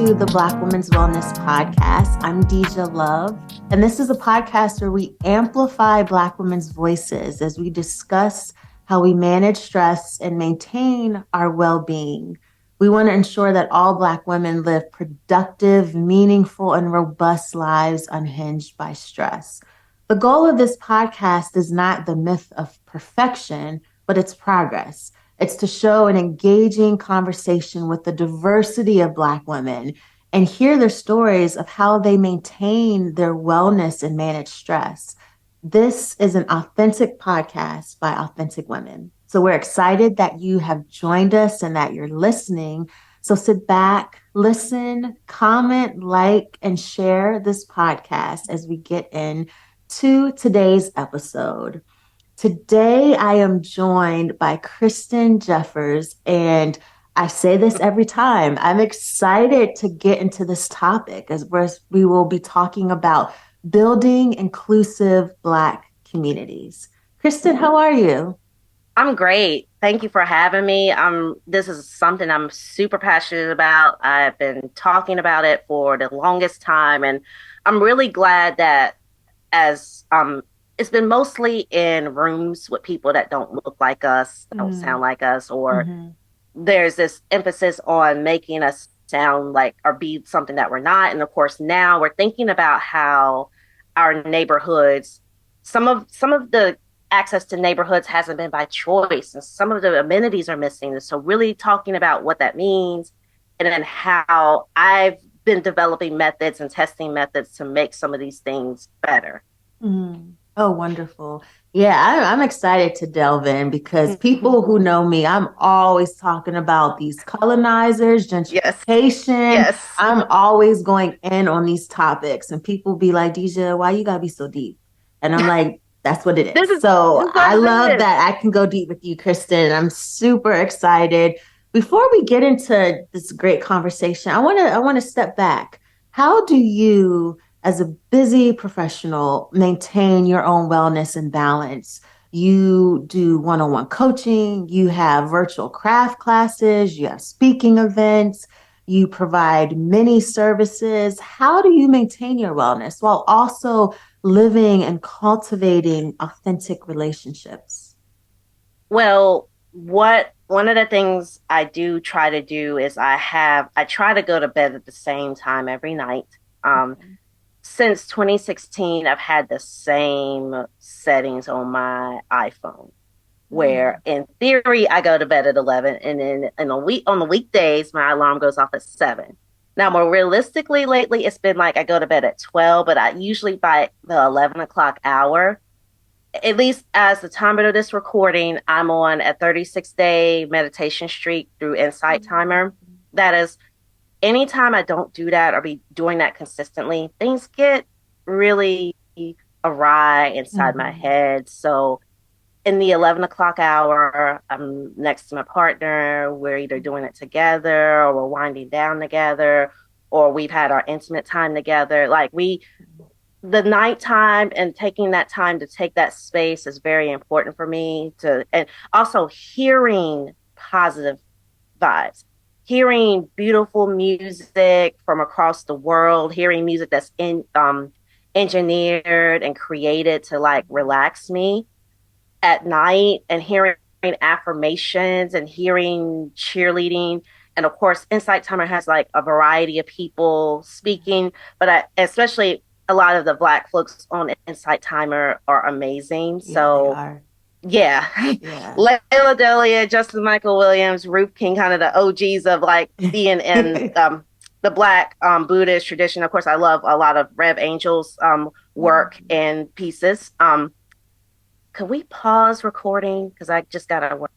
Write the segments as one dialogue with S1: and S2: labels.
S1: to the Black Women's Wellness Podcast. I'm Deja Love, and this is a podcast where we amplify Black women's voices as we discuss how we manage stress and maintain our well-being. We want to ensure that all Black women live productive, meaningful, and robust lives unhinged by stress. The goal of this podcast is not the myth of perfection, but it's progress. It's to show an engaging conversation with the diversity of Black women and hear their stories of how they maintain their wellness and manage stress. This is an authentic podcast by authentic women. So we're excited that you have joined us and that you're listening. So sit back, listen, comment, like, and share this podcast as we get into today's episode. Today, I am joined by Kristen Jeffers, and I say this every time. I'm excited to get into this topic as we will be talking about building inclusive Black communities. Kristen, how are you?
S2: I'm great. Thank you for having me. This is something I'm super passionate about. I've been talking about it for the longest time, and I'm really glad that as it's been mostly in rooms with people that don't look like us, don't sound like us, or there's this emphasis on making us sound like or be something that we're not. And of course, now we're thinking about how our neighborhoods, some of the access to neighborhoods hasn't been by choice, and some of the amenities are missing. And so really talking about what that means, and then how I've been developing methods and testing methods to make some of these things better.
S1: Oh, wonderful. Yeah, I'm excited to delve in because people who know me, I'm always talking about these colonizers,
S2: Yes.
S1: gentrification.
S2: Yes.
S1: I'm always going in on these topics, and people be like, Deja, why you gotta be so deep? And I'm like, that's what it
S2: This
S1: is.
S2: is
S1: So
S2: this is
S1: I
S2: what
S1: love
S2: it is.
S1: that I can go deep with you, Kristen. I'm super excited. Before we get into this great conversation, I want to step back. How do you, as a busy professional, maintain your own wellness and balance? You do one-on-one coaching, you have virtual craft classes, you have speaking events, you provide many services. How do you maintain your wellness while also living and cultivating authentic relationships?
S2: Well, what one of the things I do try to do is I try to go to bed at the same time every night. Um, since 2016, I've had the same settings on my iPhone, where in theory I go to bed at 11, and then on the weekdays my alarm goes off at 7. Now, more realistically, lately it's been like I go to bed at 12, but I usually by the 11 o'clock hour, at least as the time of this recording, I'm on a 36-day meditation streak through Insight Timer. That is, anytime I don't do that or be doing that consistently, things get really awry inside my head. So in the 11 o'clock hour, I'm next to my partner. We're either doing it together or we're winding down together, or we've had our intimate time together. The nighttime and taking that time to take that space is very important for me and also hearing positive vibes, hearing beautiful music from across the world, hearing music that's engineered and created to like relax me at night, and hearing affirmations and hearing cheerleading. And of course, Insight Timer has like a variety of people speaking, but especially a lot of the Black folks on Insight Timer are amazing.
S1: Yeah, they
S2: So
S1: are.
S2: yeah,
S1: Yeah.
S2: Layla Delia, Justin Michael Williams, Ruth King, kind of the OGs of like being in the Black Buddhist tradition. Of course, I love a lot of Rev Angel's work and pieces. Could we pause recording? Because I just got to work.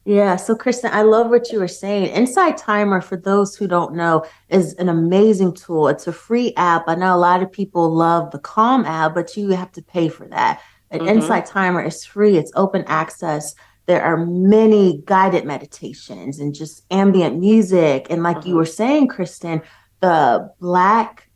S1: Yeah, so Kristen, I love what you were saying. Insight Timer, for those who don't know, is an amazing tool. It's a free app. I know a lot of people love the Calm app, but you have to pay for that. An
S2: Mm-hmm.
S1: Insight Timer is free, it's open access. There are many guided meditations and just ambient music. And like you
S2: Mm-hmm.
S1: were saying, Kristen, the Black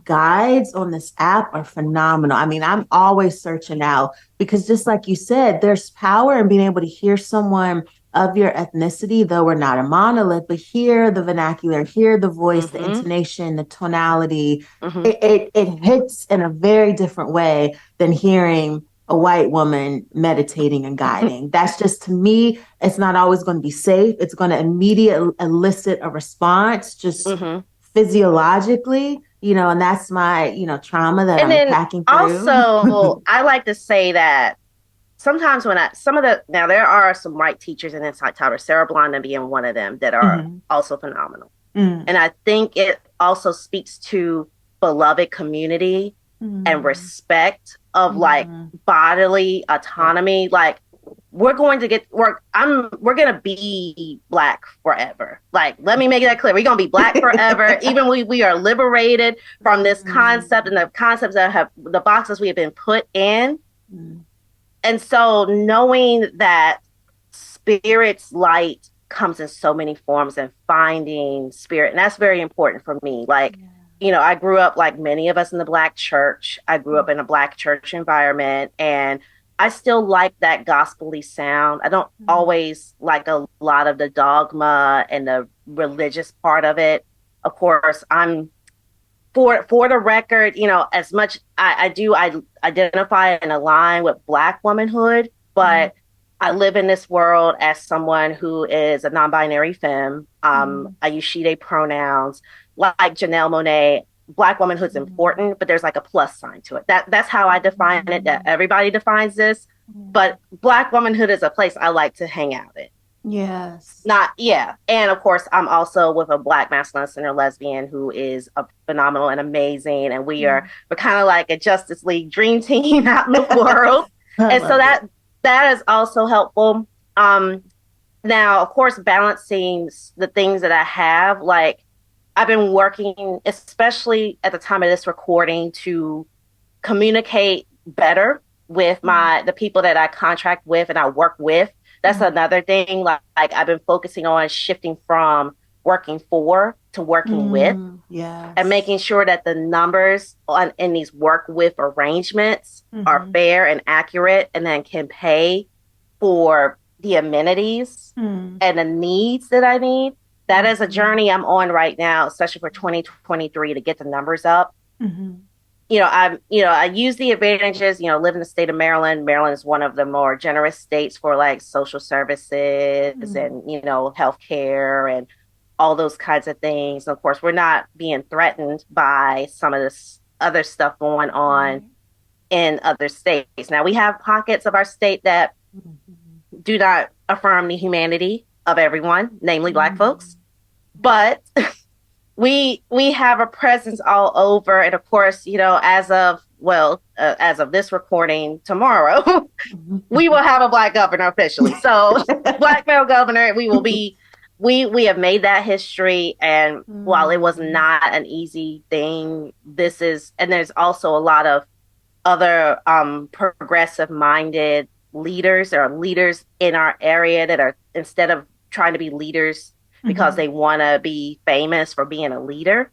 S1: guides on this app are phenomenal. I mean, I'm always searching out because just like you said, there's power in being able to hear someone of your ethnicity, though we're not a monolith, but hear the vernacular, hear the voice, the intonation, the tonality. It hits in a very different way than hearing a white woman meditating and guiding. That's just, to me, it's not always going to be safe. It's going to immediately elicit a response, just physiologically, and that's my, trauma that
S2: And
S1: I'm
S2: then
S1: packing through.
S2: also, I like to say that sometimes now there are some white teachers in Insight Tower, Sarah Blondin being one of them, that are also phenomenal. And I think it also speaks to beloved community and respect of like bodily autonomy. Like, we're going to we're going to be Black forever. Like, let me make that clear. We're going to be Black forever. Even we are liberated from this concept and the concepts that have the boxes we have been put in. And so knowing that spirit's light comes in so many forms, and finding spirit, and that's very important for me. Like, I grew up, like many of us, in the Black church. I grew up in a Black church environment, and I still like that gospel-y sound. I don't always like a lot of the dogma and the religious part of it. Of course, I'm for the record, as much I identify and align with Black womanhood, but I live in this world as someone who is a non-binary femme. I use she, they pronouns. Like Janelle Monáe, Black womanhood's important, but there's like a plus sign to it. That's how I define it. That everybody defines this, but Black womanhood is a place I like to hang out in.
S1: Yes.
S2: And of course, I'm also with a Black masculine center lesbian who is a phenomenal and amazing. And we're kind of like a Justice League dream team out in the world. And so that is also helpful. Now, of course, balancing the things that I have, like I've been working, especially at the time of this recording, to communicate better with the people that I contract with and I work with. That's another thing. Like I've been focusing on shifting from working for to working with, and making sure that the numbers in these work with arrangements are fair and accurate, and then can pay for the amenities and the needs that I need. That is a journey I'm on right now, especially for 2023, to get the numbers up. I use the advantages, live in the state of Maryland. Maryland is one of the more generous states for like social services and, healthcare and all those kinds of things. And of course, we're not being threatened by some of this other stuff going on in other states. Now, we have pockets of our state that do not affirm the humanity of everyone, namely Black folks. But we have a presence all over. And of course, as of this recording tomorrow, we will have a Black governor officially. So Black male governor, we have made that history. And while it was not an easy thing, and there's also a lot of other progressive minded leaders or leaders in our area that are, instead of trying to be leaders because they want to be famous for being a leader,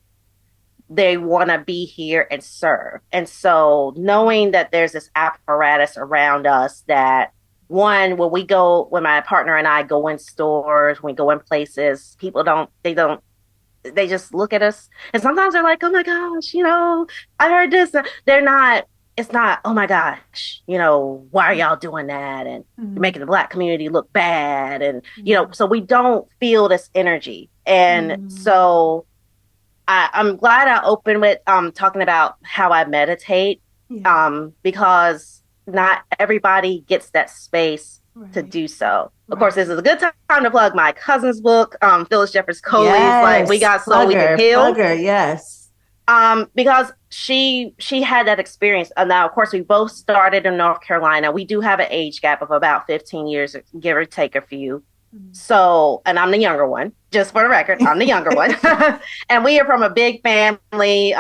S2: they want to be here and serve. And so knowing that there's this apparatus around us that, when my partner and I go in stores, when we go in places, people they just look at us, and sometimes they're like, oh my gosh, I heard this. It's not, oh my gosh, why are y'all doing that? And you're making the Black community look bad. And, so we don't feel this energy. And so I'm glad I opened with talking about how I meditate, because not everybody gets that space to do so. Of course, this is a good time to plug my cousin's book, Phyllis Jeffers Coley's, like, We Got Soul, We Can Heal. Because she had that experience. Now, of course, we both started in North Carolina. We do have an age gap of about 15 years, give or take a few. So, and I'm the younger one, just for the record, I'm the younger one. And we are from a big family.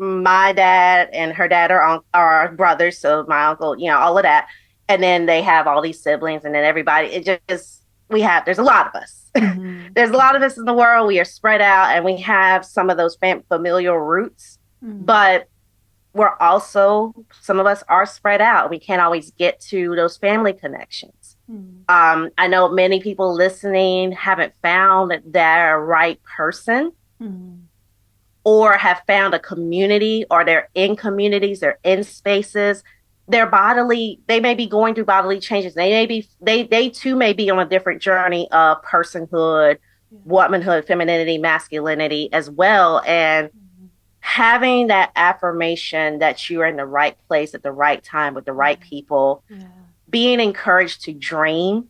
S2: My dad and her dad are brothers. So my uncle, all of that. And then they have all these siblings, and then everybody, there's a lot of us. There's a lot of us in the world. We are spread out, and we have some of those familial roots, but some of us are spread out. We can't always get to those family connections.
S1: Mm.
S2: I know many people listening haven't found their right person
S1: Mm.
S2: or have found a community, or they're in communities, they're in spaces. They may be going through bodily changes. They too may be on a different journey of personhood,
S1: Yeah.
S2: womanhood, femininity, masculinity as well. And
S1: Mm.
S2: having that affirmation that you're in the right place at the right time with the right people,
S1: Yeah.
S2: being encouraged to dream.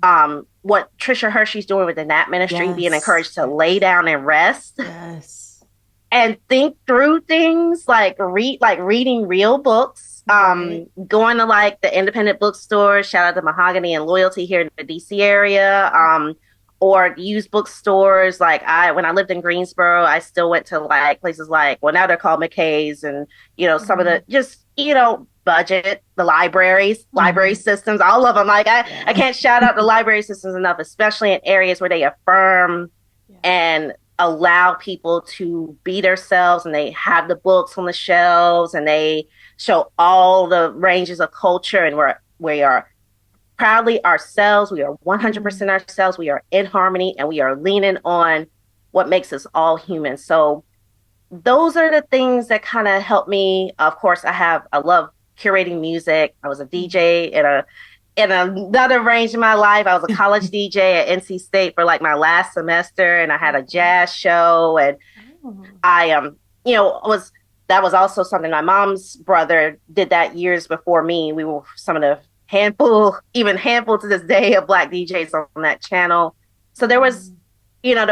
S1: Mm.
S2: What Trisha Hershey's doing within that ministry, being
S1: Yes.
S2: encouraged to lay
S1: Yes.
S2: down and rest
S1: Yes.
S2: and think through things, like reading real books,
S1: Right.
S2: going to like the independent bookstores, shout out to Mahogany and Loyalty here in the DC area, or used bookstores. Like when I lived in Greensboro, I still went to like places like, well, now they're called McKay's, and some of
S1: Mm.
S2: the just budget, the library
S1: Mm.
S2: systems, all of them. Like I
S1: Yeah.
S2: can't shout out the library systems enough, especially in areas where they affirm
S1: Yeah.
S2: and allow people to be themselves, and they have the books on the shelves, and they show all the ranges of culture, and we are proudly ourselves. We are
S1: Mm.
S2: 100% ourselves. We are in harmony, and we are leaning on what makes us all human. So those are the things that kind of help me. Of course, I love curating music. I was a
S1: Mm.
S2: DJ in another range of my life. I was a college DJ at NC State for like my last semester, and I had a
S1: Okay.
S2: jazz show. And
S1: Oh.
S2: I was that was also something my mom's brother did that years before me. We were some of the handful to this day of Black DJs on that channel. So
S1: Mm.
S2: there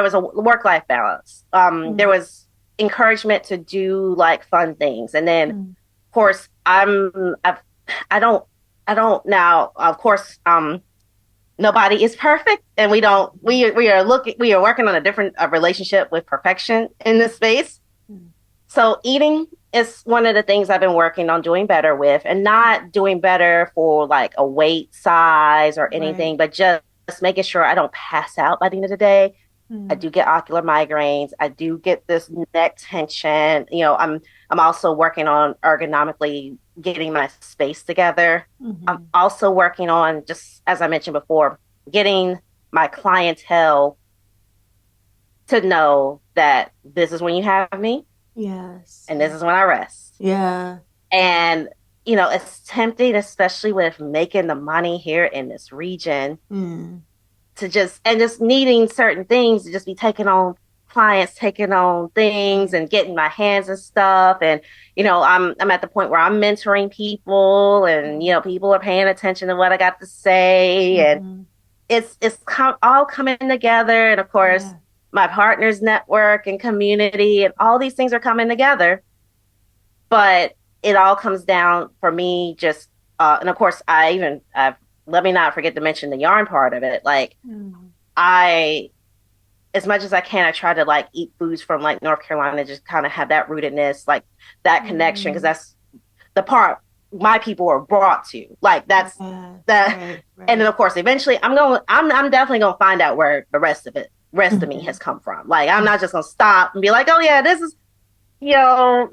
S2: was a work life balance. There
S1: Mm.
S2: was encouragement to do like fun things, and then
S1: Mm.
S2: of course I don't I don't now, of course, nobody is perfect, and we are working on a different relationship with perfection in this space.
S1: Mm.
S2: So eating is one of the things I've been working on doing better with, and not doing better for like a weight size or anything,
S1: Right.
S2: but just making sure I don't pass out by the end of the day. I
S1: Mm.
S2: do get ocular migraines. I do get this neck tension. I'm also working on ergonomically getting my space together. I'm
S1: Mm-hmm.
S2: also working on, just as I mentioned before, getting my clientele to know that this is when you have me
S1: Yes.
S2: and this
S1: Yeah.
S2: is when I rest.
S1: Yeah.
S2: And it's tempting, especially with making the money here in this region,
S1: Mm.
S2: to just needing certain things, to just be taking on clients, taking on things,
S1: Right.
S2: and getting my hands and stuff. And I'm at the point where I'm mentoring people, and
S1: Mm.
S2: people are paying attention to what I got to say, and
S1: Mm-hmm.
S2: all coming together. And of course,
S1: Yeah.
S2: my partners network and community and all these things are coming together. But it all comes down for me just and of course, let me not forget to mention the yarn part of it. Like,
S1: Mm.
S2: I, as much as I can, I try to like eat foods from like North Carolina, just kind of have that rootedness, like that connection, because
S1: Mm.
S2: that's the part my people are brought to. Like that's
S1: Yes.
S2: the,
S1: Right.
S2: and then
S1: Right.
S2: of course, eventually, I'm definitely gonna find out where the rest of me
S1: Mm-hmm.
S2: has come from. Like, I'm not just gonna stop and be like, oh yeah, this is no,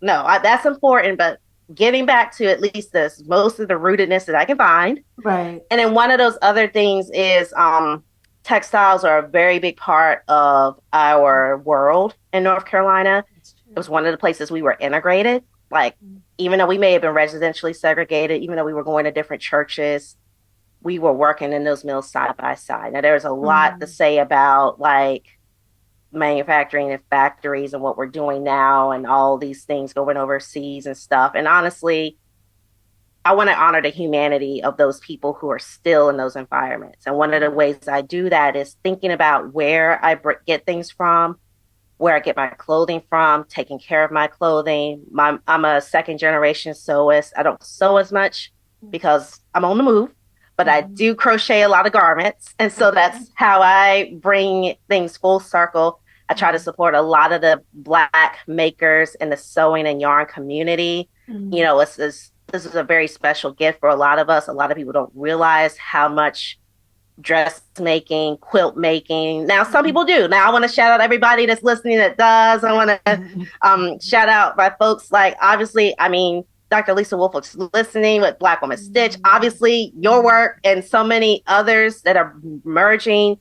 S2: that's important, but getting back to at least this most of the rootedness that I can find.
S1: Right.
S2: And then one of those other things is textiles are a very big part of our world in North Carolina.
S1: That's
S2: It
S1: true.
S2: was one of the places we were integrated. Like,
S1: Mm.
S2: even though we may have been residentially segregated, even though we were going to different churches, we were working in those mills side by side. Now, there's a lot to
S1: Mm.
S2: say about like manufacturing and factories and what we're doing now and all these things going overseas and stuff. And honestly, I want to honor the humanity of those people who are still in those environments. And one of the ways I do that is thinking about where get things from, where I get my clothing from, taking care of my clothing. I'm a second generation sewist. I don't sew as much because I'm on the move, but I
S1: Mm-hmm.
S2: do crochet a lot of garments. And so
S1: Okay.
S2: that's how I bring things full circle. I try to
S1: Mm.
S2: support a lot of the Black makers in the sewing and yarn community.
S1: Mm.
S2: This is a very special gift for a lot of us. A lot of people don't realize how much dressmaking, quilt making. Now, some
S1: Mm.
S2: people do. Now, I want to shout out everybody that's listening that does. I want to
S1: Mm.
S2: shout out my folks. Like, obviously, I mean, Dr. Lisa Wolf was listening with Black Woman Stitch,
S1: Mm,
S2: obviously your
S1: mm,
S2: work and so many others that are merging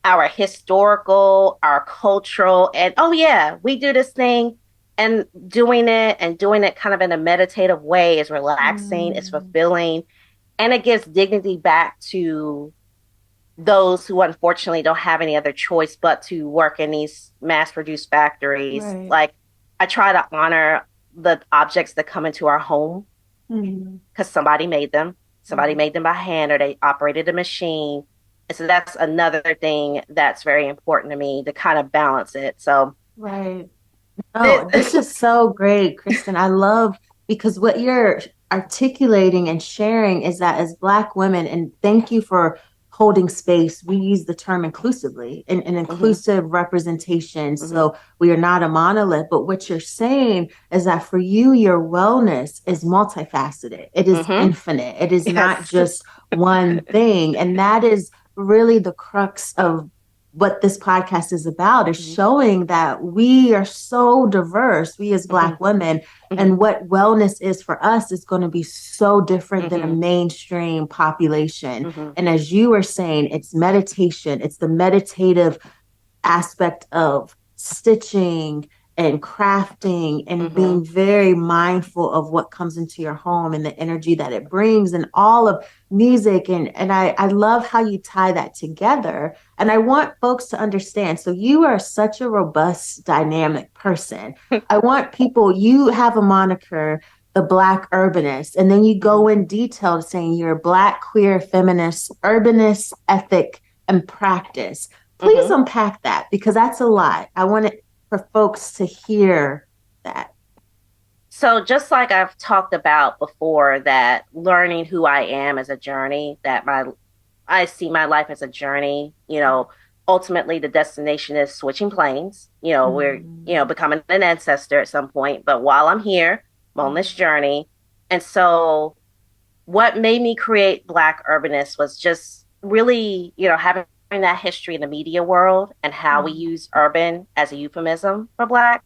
S2: our historical, our cultural, and oh yeah, we do this thing and doing it kind of in a meditative way is relaxing, it's
S1: mm.
S2: fulfilling, and it gives dignity back to those who unfortunately don't have any other choice but to work in these mass produced factories.
S1: Right.
S2: Like I try to honor the objects that come into our home
S1: Mm,
S2: because somebody made them. Somebody
S1: mm.
S2: made them by hand or they operated a machine. And so that's another thing that's very important to me to kind of balance it. So
S1: Right. Oh, this
S2: it,
S1: is so great, Kristen. I love because what you're articulating and sharing is that as Black women, and thank you for holding space, we use the term inclusively, an
S2: mm-hmm,
S1: inclusive representation.
S2: mm-hmm,
S1: So we are not a monolith, but what you're saying is that for you, your wellness is multifaceted, it is
S2: mm-hmm.
S1: infinite, it is not
S2: Yes.
S1: just one thing. And that is really the crux of what this podcast is about is
S2: Mm-hmm,
S1: showing that we are so diverse, we as
S2: mm-hmm,
S1: Black women,
S2: mm-hmm,
S1: and what wellness is for us is going to be so different than a
S2: mm-hmm,
S1: mainstream population.
S2: mm-hmm,
S1: And as you were saying, it's meditation, it's the meditative aspect of stitching and crafting and
S2: mm-hmm.
S1: being very mindful of what comes into your home and the energy that it brings and all of music and I love how you tie that together and I want folks to understand so you are such a robust dynamic person. I want people you have a moniker the Black Urbanist and then you
S2: Mm-hmm.
S1: go in detail saying you're a Black queer feminist urbanist ethic and practice. Please
S2: Mm-hmm.
S1: unpack that because that's a lot. I want it for folks to hear that.
S2: So just like I've talked about before, that learning who I am as a journey, that my I see my life as a journey. Ultimately the destination is switching planes. We're,
S1: Mm,
S2: becoming an ancestor at some point. But while I'm here, I'm on this
S1: mm,
S2: journey. And so what made me create Black Urbanist was just really, having that history in the media world and how we
S1: mm,
S2: use urban as a euphemism for Black,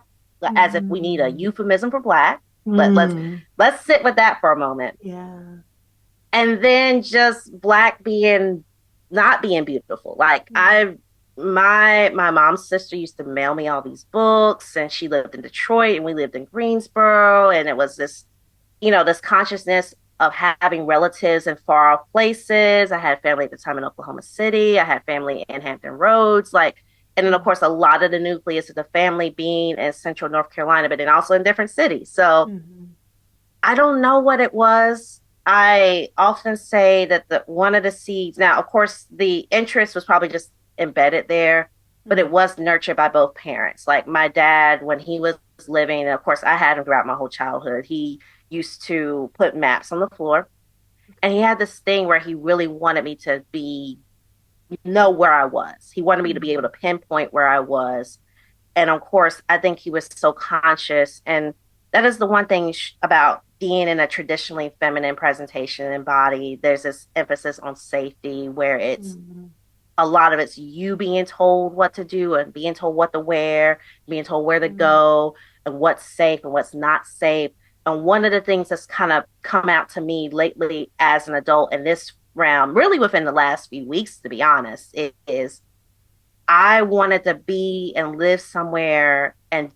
S2: as if we need a
S1: mm,
S2: euphemism for Black. Let, let's
S1: mm.
S2: let's sit with that for a moment.
S1: Yeah.
S2: And then just Black being not being beautiful. Like
S1: Mm,
S2: my mom's sister used to mail me all these books and she lived in Detroit and we lived in Greensboro and it was this consciousness of having relatives in far off places. I had family at the time in Oklahoma City. I had family in Hampton Roads, and then of
S1: mm,
S2: course a lot of the nucleus of the family being in Central North Carolina, but then also in different cities. So
S1: mm,
S2: I don't know what it was. I often say that the one of the seeds. Now, of course, the interest was probably just embedded there, but it
S1: mm,
S2: was nurtured by both parents. Like my dad, when he was living, and of course, I had him throughout my whole childhood. He used to put maps on the floor, and he had this thing where he really wanted me to be know where I was. He wanted me to be able to
S1: mm,
S2: pinpoint where I was, and of course, I think he was so conscious. And that is the one thing about being in a traditionally feminine presentation and body. There's this emphasis on safety where it's
S1: mm,
S2: a lot of it's you being told what to do and being told what to wear, being told where to
S1: mm,
S2: go and what's safe and what's not safe. And one of the things that's kind of come out to me lately as an adult in this realm, really within the last few weeks, to be honest, it is I wanted to be and live somewhere and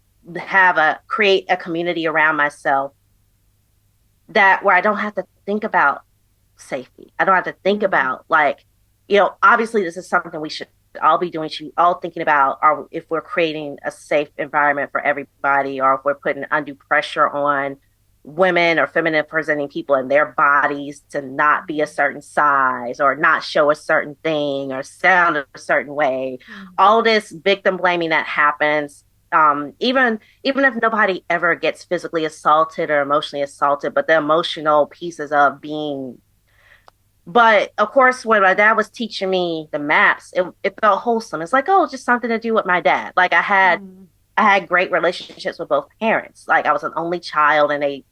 S2: create a community around myself that where I don't have to think about safety. I don't have to think
S1: mm,
S2: about obviously this is something we should all be doing, should be all thinking about are if we're creating a safe environment for everybody or if we're putting undue pressure on women or feminine presenting people in their bodies to not be a certain size or not show a certain thing or sound a certain way.
S1: mm,
S2: All this victim blaming that happens. Even if nobody ever gets physically assaulted or emotionally assaulted, but the emotional pieces of being. But of course, when my dad was teaching me the maps, it felt wholesome. It's like, oh, just something to do with my dad. Like
S1: mm,
S2: I had great relationships with both parents. Like I was an only child, and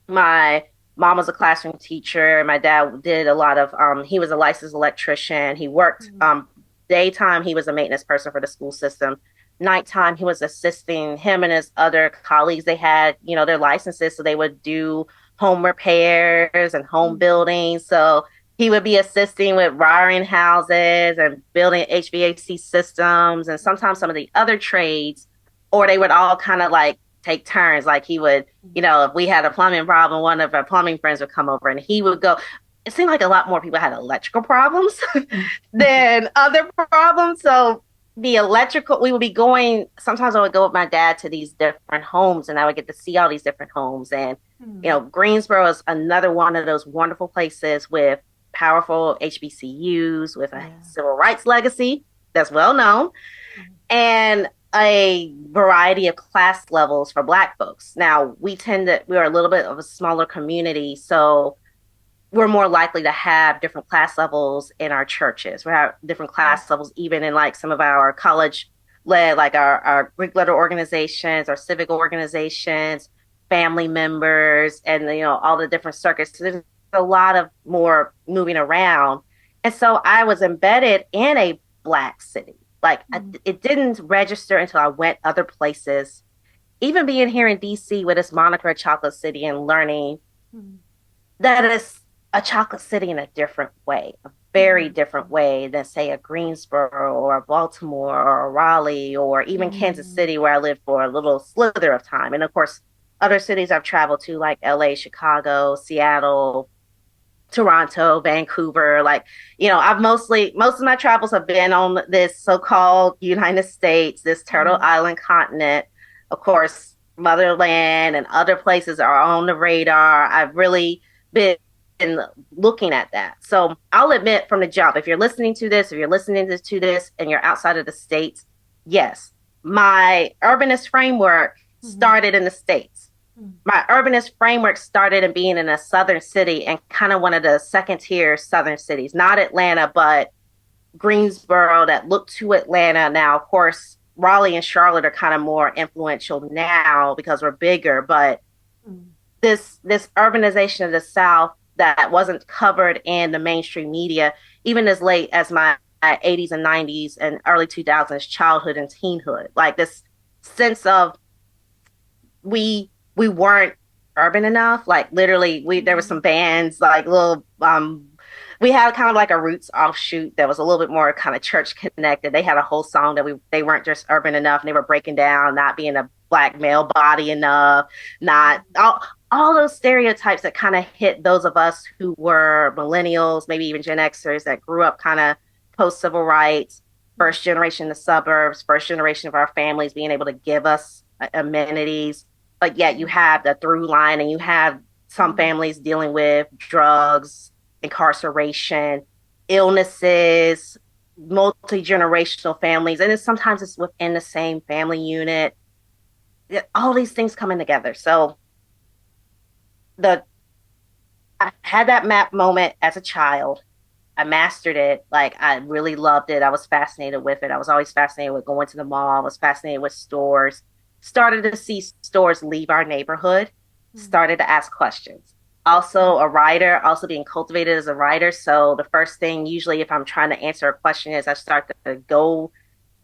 S2: my mom was a classroom teacher, and my dad did a lot of. He was a licensed electrician. He worked
S1: mm,
S2: daytime. He was a maintenance person for the school system. nighttime, he was assisting him and his other colleagues. They had, their licenses, so they would do home repairs and home building. So he would be assisting with wiring houses and building HVAC systems and sometimes some of the other trades, or they would all kind of like take turns. Like he would, if we had a plumbing problem, one of our plumbing friends would come over and he would go. It seemed like a lot more people had electrical problems than other problems. So the electrical, we would be going, sometimes I would go with my dad to these different homes and I would get to see all these different homes. And, Greensboro is another one of those wonderful places with powerful HBCUs, with a civil rights legacy that's well known, and a variety of class levels for Black folks. Now, we're a little bit of a smaller community, so we're more likely to have different class levels in our churches. We have different class levels, even in like some of our college led, like our Greek letter organizations, our civic organizations, family members, and all the different circuits. So there's a lot of more moving around. And so I was embedded in a Black city. Like it didn't register until I went other places. Even being here in DC with this moniker, Chocolate City, and learning that it's a chocolate city in a different way, a very different way than, say, a Greensboro or a Baltimore or a Raleigh or even Kansas City, where I lived for a little slither of time. And of course, other cities I've traveled to, like LA, Chicago, Seattle, Toronto, Vancouver. Like, most of my travels have been on this so-called United States, this Turtle Island continent. Of course, Motherland and other places are on the radar. I've really been looking at that. So I'll admit from the jump, if you're listening to this, and you're outside of the States, yes, my urbanist framework started in the States. My urbanist framework started in being in a southern city and kind of one of the second tier southern cities, not Atlanta, but Greensboro that looked to Atlanta. Now, of course, Raleigh and Charlotte are kind of more influential now because we're bigger, but this urbanization of the South that wasn't covered in the mainstream media, even as late as my 80s and 90s and early 2000s childhood and teenhood. Like this sense of we weren't urban enough. Like literally, there were some bands like little. We had kind of like a Roots offshoot that was a little bit more kind of church connected. They had a whole song that they weren't just urban enough, and they were breaking down not being a Black male body enough, not all those stereotypes that kind of hit those of us who were millennials, maybe even Gen Xers that grew up kind of post civil rights, first generation in the suburbs, first generation of our families being able to give us amenities. But yet you have the through line, and you have some families dealing with drugs, incarceration, illnesses, multi-generational families, and sometimes it's within the same family unit. All these things coming together. So I had that map moment as a child. I mastered it. Like I really loved it. I was fascinated with it. I was always fascinated with going to the mall. I was fascinated with stores. Started to see stores leave our neighborhood. Started to ask questions. Also a writer, also being cultivated as a writer. So the first thing usually if I'm trying to answer a question is I start to go,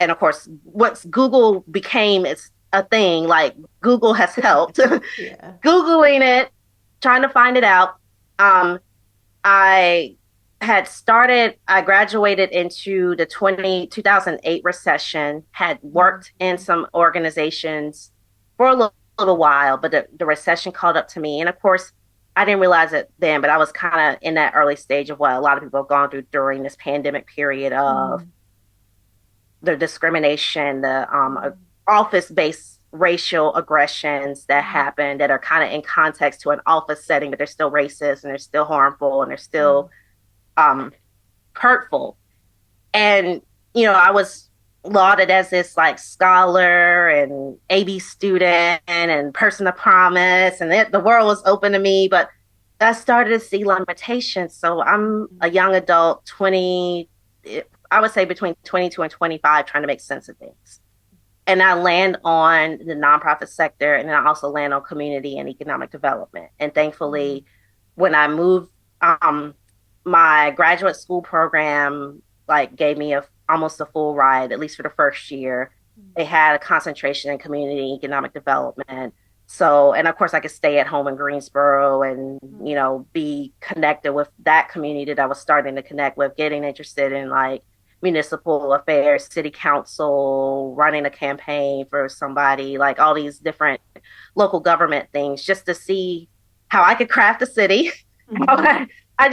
S2: and of course what's Google became is a thing. Like Google has helped. Googling it, trying to find it out. I I graduated into the 2008 recession, had worked in some organizations for a little while, but the recession called up to me. And of course, I didn't realize it then, but I was kind of in that early stage of what a lot of people have gone through during this pandemic period of the discrimination, the office-based racial aggressions that happen that are kind of in context to an office setting, but they're still racist and they're still harmful and they're still hurtful. And, I was lauded as this like scholar and AB student and person of promise, and the world was open to me, but I started to see limitations. So I'm a young adult, 20, I would say between 22 and 25, trying to make sense of things. And I land on the nonprofit sector, and then I also land on community and economic development. And thankfully, when I moved, my graduate school program like gave me almost a full ride, at least for the first year. They had a concentration in community economic development. So, and of course, I could stay at home in Greensboro and, be connected with that community that I was starting to connect with, getting interested in like municipal affairs, city council, running a campaign for somebody, like all these different local government things, just to see how I could craft a city.
S1: Mhm.
S2: I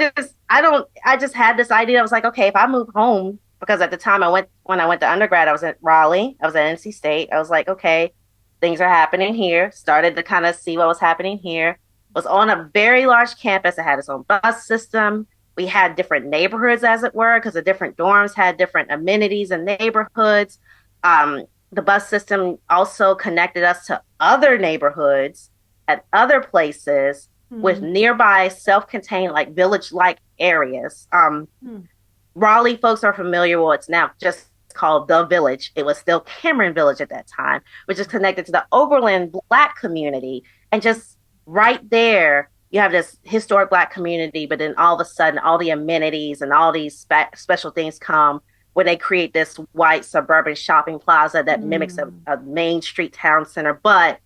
S2: just had this idea. I was like, okay, if I move home, because at the time when I went to undergrad, I was at Raleigh, I was at NC State. I was like, okay, things are happening here. Started to kind of see what was happening here. Was on a very large campus. It had its own bus system. We had different neighborhoods, as it were, because the different dorms had different amenities and neighborhoods. The bus system also connected us to other neighborhoods at other places with
S1: Mhm.
S2: nearby self-contained like village-like areas.
S1: Mhm.
S2: Raleigh folks are familiar with what's now just called the Village. It was still Cameron Village at that time, which is connected to the Overland Black community. And just right there, you have this historic Black community, but then all of a sudden, all the amenities and all these special things come when they create this white suburban shopping plaza that mimics
S1: Mhm.
S2: a main street town center, but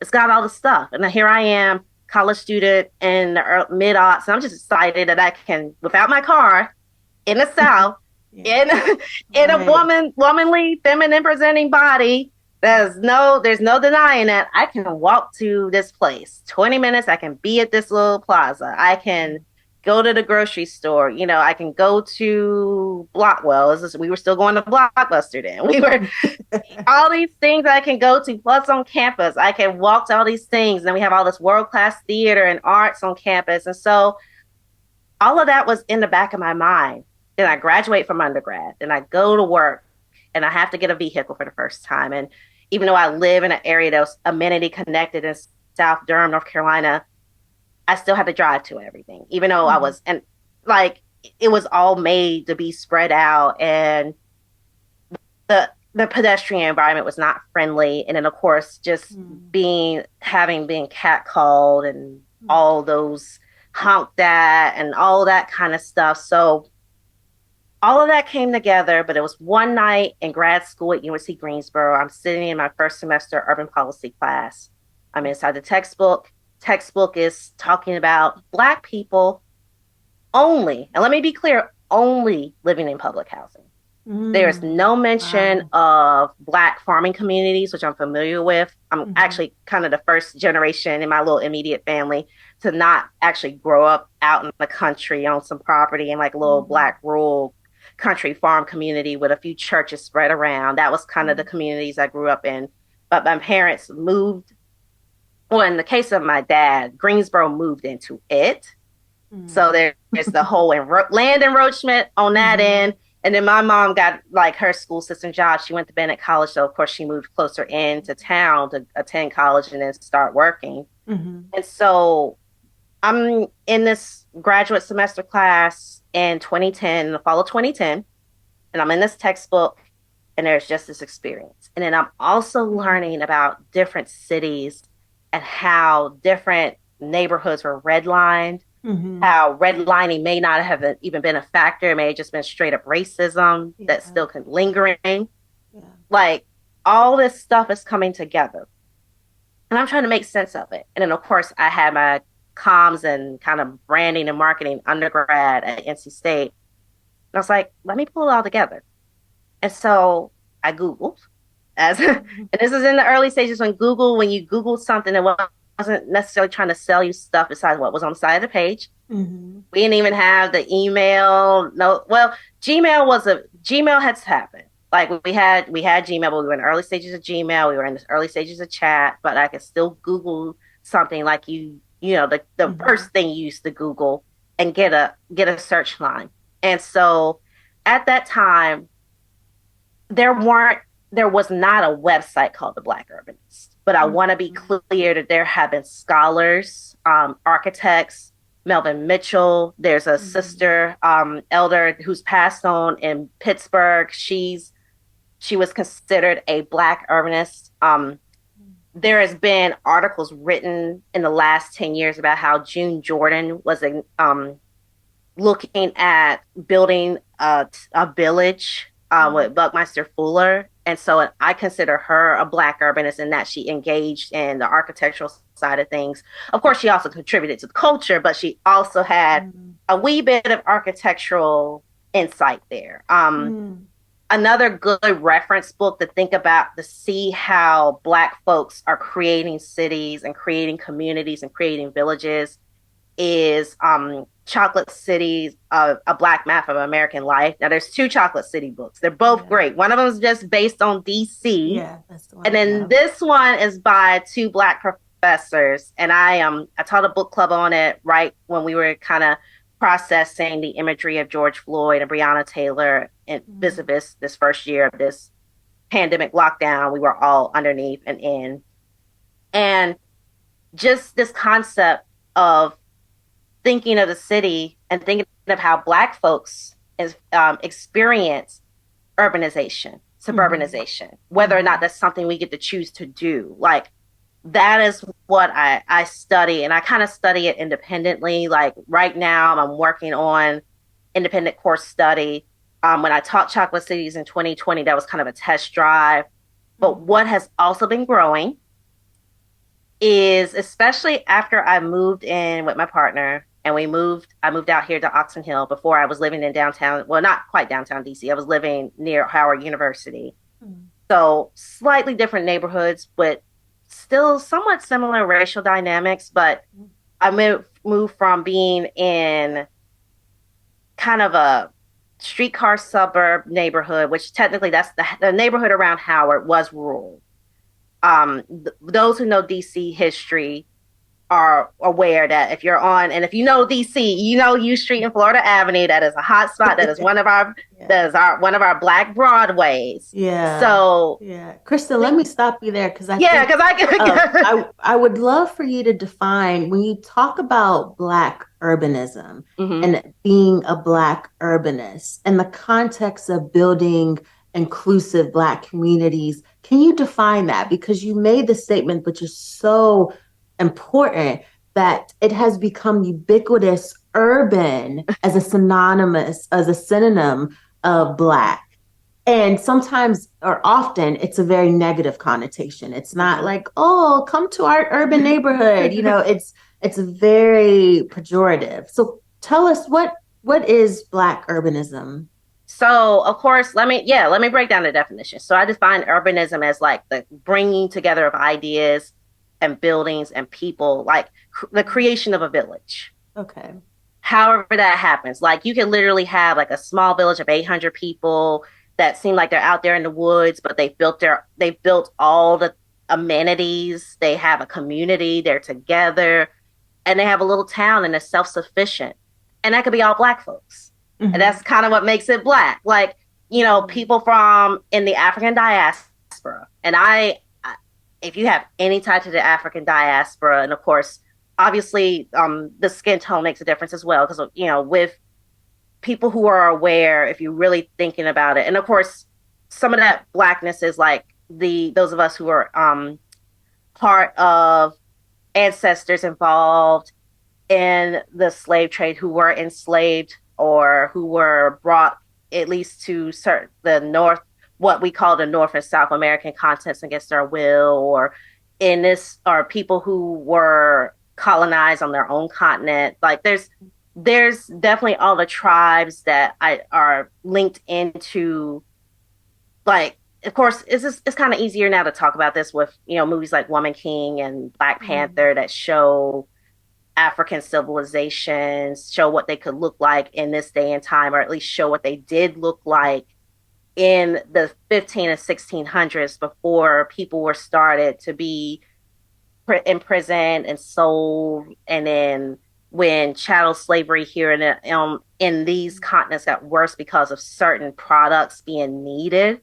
S2: it's got all the stuff. And here I am, college student in the mid aughts. I'm just excited that I can, without my car, in the South,
S1: Yeah.
S2: in in a
S1: Right.
S2: womanly, feminine presenting body. There's no denying that I can walk to this place. 20 minutes, I can be at this little plaza. I can go to the grocery store. I can go to Blockwell. We were still going to Blockbuster then. We were all these things I can go to, plus on campus. I can walk to all these things. And then we have all this world class theater and arts on campus. And so all of that was in the back of my mind. Then I graduate from undergrad, then I go to work, and I have to get a vehicle for the first time. And even though I live in an area that was amenity connected in South Durham, North Carolina, I still had to drive to everything, even though I
S1: Mhm.
S2: was, and like it was all made to be spread out, and the pedestrian environment was not friendly. And then of course, just
S1: Mhm.
S2: having been catcalled and
S1: Mhm.
S2: all those honked at and all that kind of stuff. So all of that came together, but it was one night in grad school at UNC Greensboro. I'm sitting in my first semester urban policy class. I'm inside the textbook. Textbook is talking about Black people only, and let me be clear, only living in public housing. There's
S1: Mm.
S2: no mention
S1: Wow.
S2: of Black farming communities, which I'm familiar with. I'm
S1: Mhm.
S2: actually kind of the first generation in my little immediate family to not actually grow up out in the country on some property in like a little
S1: Mhm.
S2: Black rural country farm community with a few churches spread around. That was kind of the
S1: Mhm.
S2: communities I grew up in. But my parents moved, well, in the case of my dad, Greensboro moved into it. So
S1: Mhm.
S2: there's the whole land enroachment on that
S1: Mhm.
S2: end. And then my mom got like her school system job. She went to Bennett College. So, of course, she moved closer into town to attend college and then start working.
S1: Mhm.
S2: And so I'm in this graduate semester class in 2010, in the fall of 2010, and I'm in this textbook, and there's just this experience. And then I'm also
S1: Mhm.
S2: learning about different cities and how different neighborhoods were redlined,
S1: Mhm.
S2: how redlining may not have even been a factor. It may have just been straight up racism that
S1: Yeah.
S2: still can lingering.
S1: Yeah.
S2: Like all this stuff is coming together. And I'm trying to make sense of it. And then of course I had my comms and kind of branding and marketing undergrad at NC State. And I was like, let me pull it all together. And so I Googled and
S1: Mhm.
S2: this is in the early stages when you Googled something that wasn't necessarily trying to sell you stuff besides what was on the side of the page.
S1: Mhm.
S2: We didn't even have the email. No, well, Gmail had happened. Like we had Gmail, but we were in the early stages of Gmail. We were in the early stages of chat, but I could still Google something like the
S1: Mhm.
S2: first thing you used to Google and get a search line. And so at that time, there weren't there was not a website called the Black Urbanist. But I want to be
S1: Mhm.
S2: clear that there have been scholars, architects, Melvin Mitchell. There's a
S1: Mhm.
S2: sister elder who's passed on in Pittsburgh. She was considered a Black urbanist. There has been articles written in the last 10 years about how June Jordan was looking at building a village with Buckminster Fuller And so I consider her a Black urbanist in that she engaged in the architectural side of things. Of course, she also contributed to the culture, but she also had
S1: Mm.
S2: a wee bit of architectural insight there.
S1: Mm.
S2: Another good reference book to think about to see how Black folks are creating cities and creating communities and creating villages is Chocolate Cities, A Black Map of American Life. Now, there's two Chocolate City books. They're both
S1: Yeah.
S2: great. One of them is just based on DC,
S1: Yeah, that's the one
S2: and
S1: I
S2: then
S1: have.
S2: this one is by two Black professors. And I taught a book club on it right when we were kind of processing the imagery of George Floyd and Breonna Taylor and
S1: Mm.
S2: Visibus this first year of this pandemic lockdown. We were all underneath and in. And just this concept of thinking of the city and thinking of how Black folks experience urbanization,
S1: Mm-hmm.
S2: suburbanization, whether or
S1: Mm-hmm.
S2: not that's something we get to choose to do. Like that is what I study, and I kind of study it independently. Like right now, I'm working on independent course study. When I taught Chocolate Cities in 2020, that was kind of a test drive. But
S1: Mm-hmm.
S2: what has also been growing is especially after I moved in with my partner and I moved out here to Oxon Hill. Before I was living in downtown, well, not quite downtown DC. I was living near Howard University.
S1: Mm-hmm.
S2: So slightly different neighborhoods, but still somewhat similar racial dynamics. But moved from being in kind of a streetcar suburb neighborhood, which technically that's the neighborhood around Howard was rural. Those who know DC history are aware that if you're on, and if you know DC, you know U Street and Florida Avenue, that is a hot spot. That is
S1: Yeah.
S2: one of our Black Broadways.
S1: Yeah.
S2: So
S1: Yeah. Kristen, let
S2: think,
S1: me stop you there because I
S2: yeah,
S1: think
S2: because I
S1: I would love for you to define when you talk about Black urbanism
S2: hmm
S1: and being a Black urbanist in the context of building inclusive Black communities. Can you define that? Because you made the statement, which is so important, that it has become ubiquitous urban as a synonymous, as a synonym of Black. And sometimes or often it's a very negative connotation. It's not
S2: hmm
S1: like, oh, come to our urban neighborhood. It's very pejorative. So tell us what is Black urbanism?
S2: So, of course, let me break down the definition. So, I define urbanism as like the bringing together of ideas and buildings and people, like the creation of a village.
S1: Okay.
S2: However that happens, like you can literally have like a small village of 800 people that seem like they're out there in the woods, but they've built all the amenities. They have a community, they're together, and they have a little town and they're self-sufficient. And that could be all Black folks. And
S1: Mm-hmm.
S2: that's kind of what makes it Black. Like,
S1: Mm-hmm.
S2: people from in the African diaspora. And if you have any tie to the African diaspora, and of course, obviously, the skin tone makes a difference as well. Because, with people who are aware, if you're really thinking about it, and of course, some of that Blackness is like those of us who are part of ancestors involved in the slave trade who were enslaved or who were brought at least to the North, what we call the North and South American continents against their will, or in this are people who were colonized on their own continent. Like there's definitely all the tribes that are linked into, like, of course it's kind of easier now to talk about this with movies like Woman King and Black
S1: Mm-hmm.
S2: Panther that show African civilizations, show what they could look like in this day and time, or at least show what they did look like in the 15 and 1600s before people were started to be imprisoned and sold. And then when chattel slavery here in these continents got worse because of certain products being needed.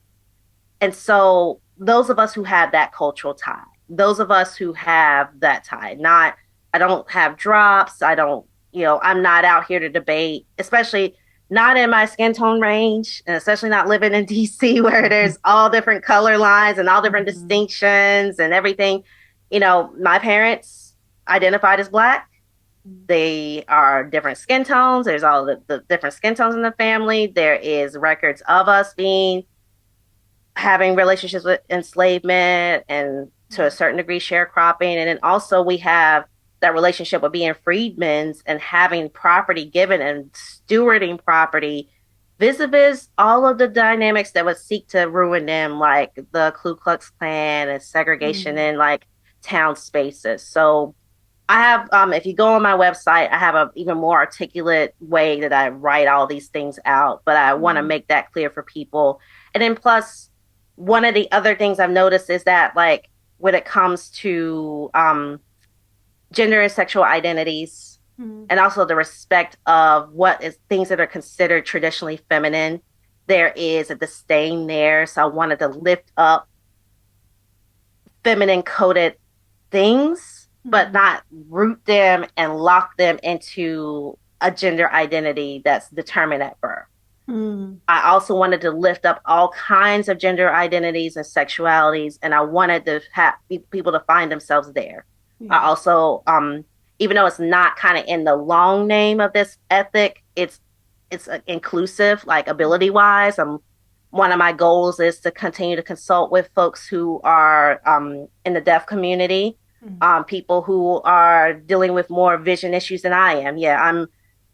S2: And so those of us who have that cultural tie, those of us who have that tie, not, I don't have drops. I don't, I'm not out here to debate, especially not in my skin tone range, and especially not living in DC where there's all different color lines and all different
S1: Mm-hmm.
S2: distinctions and everything. My parents identified as Black. They are different skin tones. There's all the different skin tones in the family. There is records of us being having relationships with enslavement and to a certain degree sharecropping. And then also we have that relationship with being freedmen and having property given and stewarding property vis-a-vis all of the dynamics that would seek to ruin them, like the Ku Klux Klan and segregation
S1: Mm.
S2: in like town spaces. So I have, if you go on my website, I have a even more articulate way that I write all these things out, but I want to
S1: Mm.
S2: make that clear for people. And then plus, one of the other things I've noticed is that like when it comes to gender and sexual identities,
S1: Mm.
S2: and also the respect of what is things that are considered traditionally feminine, there is a disdain there. So I wanted to lift up feminine coded things, but
S1: Mm.
S2: not root them and lock them into a gender identity that's determined at birth.
S1: Mm.
S2: I also wanted to lift up all kinds of gender identities and sexualities, and I wanted to have people to find themselves there. I
S1: Yeah.
S2: also, even though it's not kind of in the long name of this ethic, it's inclusive, like ability wise. One of my goals is to continue to consult with folks who are in the deaf community,
S1: Mm.
S2: people who are dealing with more vision issues than I am. Yeah,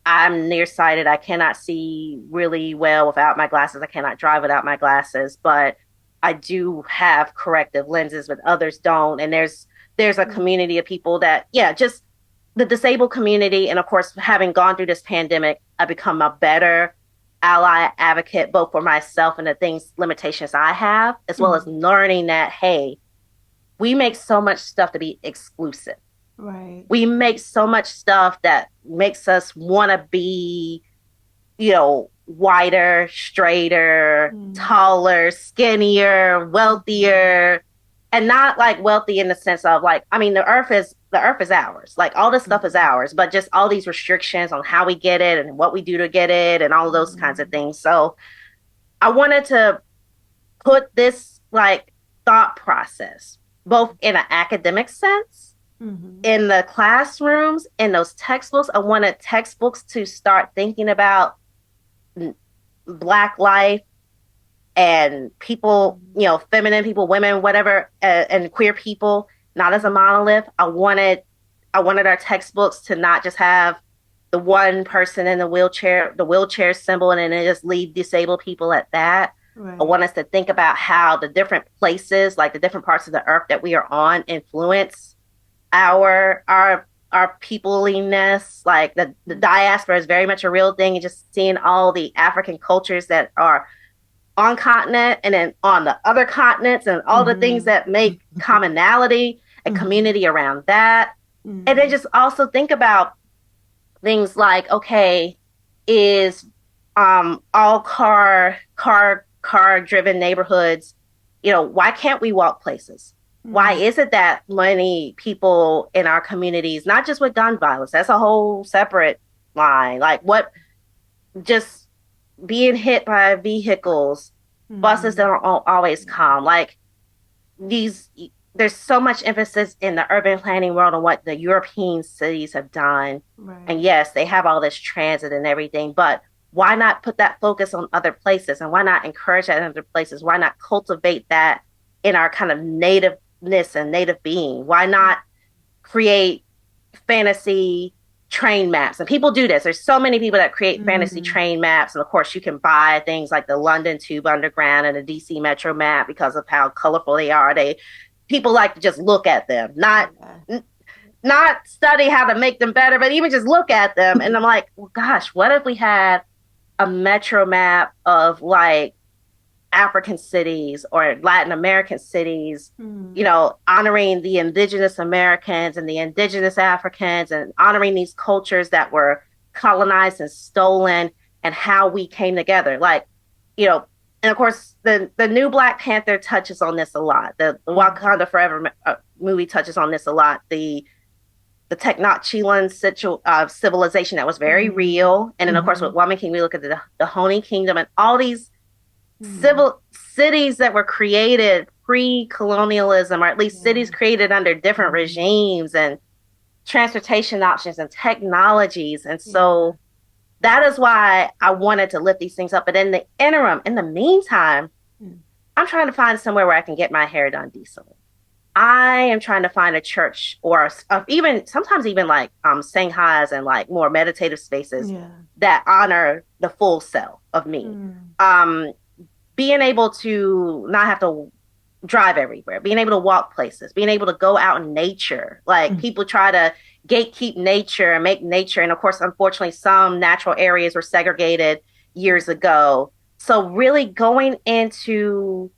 S2: I'm nearsighted. I cannot see really well without my glasses. I cannot drive without my glasses, but I do have corrective lenses, but others don't. And there's a
S1: Mm.
S2: community of people that, yeah, just the disabled community. And of course, having gone through this pandemic, I've become a better ally advocate, both for myself and the things, limitations I have, as well as
S1: Mm.
S2: learning that, hey, we make so much stuff to be exclusive.
S1: Right.
S2: We make so much stuff that makes us want to be, wider, straighter,
S1: Mm.
S2: taller, skinnier,
S1: Mhm.
S2: wealthier, and not like wealthy in the sense of like, I mean, the earth is ours. Like all this stuff is
S1: Mhm.
S2: ours, but just all these restrictions on how we get it and what we do to get it and all of those kinds of
S1: Mhm.
S2: things. So I wanted to put this like thought process both in an academic sense
S1: Mhm.
S2: in the classrooms in those textbooks. I wanted textbooks to start thinking about Black life and people,
S1: Mhm.
S2: feminine people, women, whatever, and queer people, not as a monolith. I wanted our textbooks to not just have the one person in the wheelchair symbol, and then just leave disabled people at that. I
S1: Right.
S2: want us to think about how the different places, like the different parts of the earth that we are on, influence our peopliness. Like the
S1: Mm.
S2: diaspora is very much a real thing, and just seeing all the African cultures that are on continent and then on the other continents and all the things
S1: Mhm.
S2: that make commonality and
S1: Mhm.
S2: community around that. And then
S1: Mhm.
S2: just also think about things like, okay, is all car driven neighborhoods, why can't we walk places? Why
S1: Mhm.
S2: is it that many people in our communities, not just with gun violence, that's a whole separate line. Like what just being hit by vehicles, buses that
S1: Mhm.
S2: don't always
S1: Yeah.
S2: come. Like these, there's so much emphasis in the urban planning world on what the European cities have done. And
S1: Right.
S2: yes, they have all this transit and everything, but why not put that focus on other places, and why not encourage that in other places? Why not cultivate that in our kind of nativeness and native being? Why not create fantasy train maps? And people do this. There's so many people that create fantasy
S1: Mhm.
S2: train maps. And of course, you can buy things like the London Tube Underground and the DC Metro map because of how colorful they are. People like to just look at them,
S1: Yeah.
S2: not study how to make them better, but even just look at them. And I'm like, well, gosh, what if we had a metro map of like African cities or Latin American cities,
S1: Mhm.
S2: honoring the indigenous Americans and the indigenous Africans and honoring these cultures that were colonized and stolen and how we came together. Like, you know, and of course, the new Black Panther touches on this a lot. The
S1: Mhm.
S2: Wakanda Forever movie touches on this a lot. The Tenochtitlan civilization that was very
S1: Mhm.
S2: real. And then, of course, with
S1: Mhm.
S2: Woman King, we look at the Honey Kingdom and all these
S1: Mhm.
S2: civil cities that were created pre-colonialism, or at least cities
S1: Yeah.
S2: created under different
S1: Mhm.
S2: regimes and transportation options and technologies. And
S1: Yeah.
S2: so that is why I wanted to lift these things up. But in the interim, in the meantime,
S1: Mm.
S2: I'm trying to find somewhere where I can get my hair done decently. I am trying to find a church or even sometimes even like sanghas and like more meditative spaces
S1: Yeah.
S2: that honor the full self of me.
S1: Mm.
S2: Um, being able to not have to drive everywhere, being able to walk places, being able to go out in nature. Like
S1: Mm.
S2: people try to gatekeep nature and make nature. And of course, unfortunately, some natural areas were segregated years ago. So really going into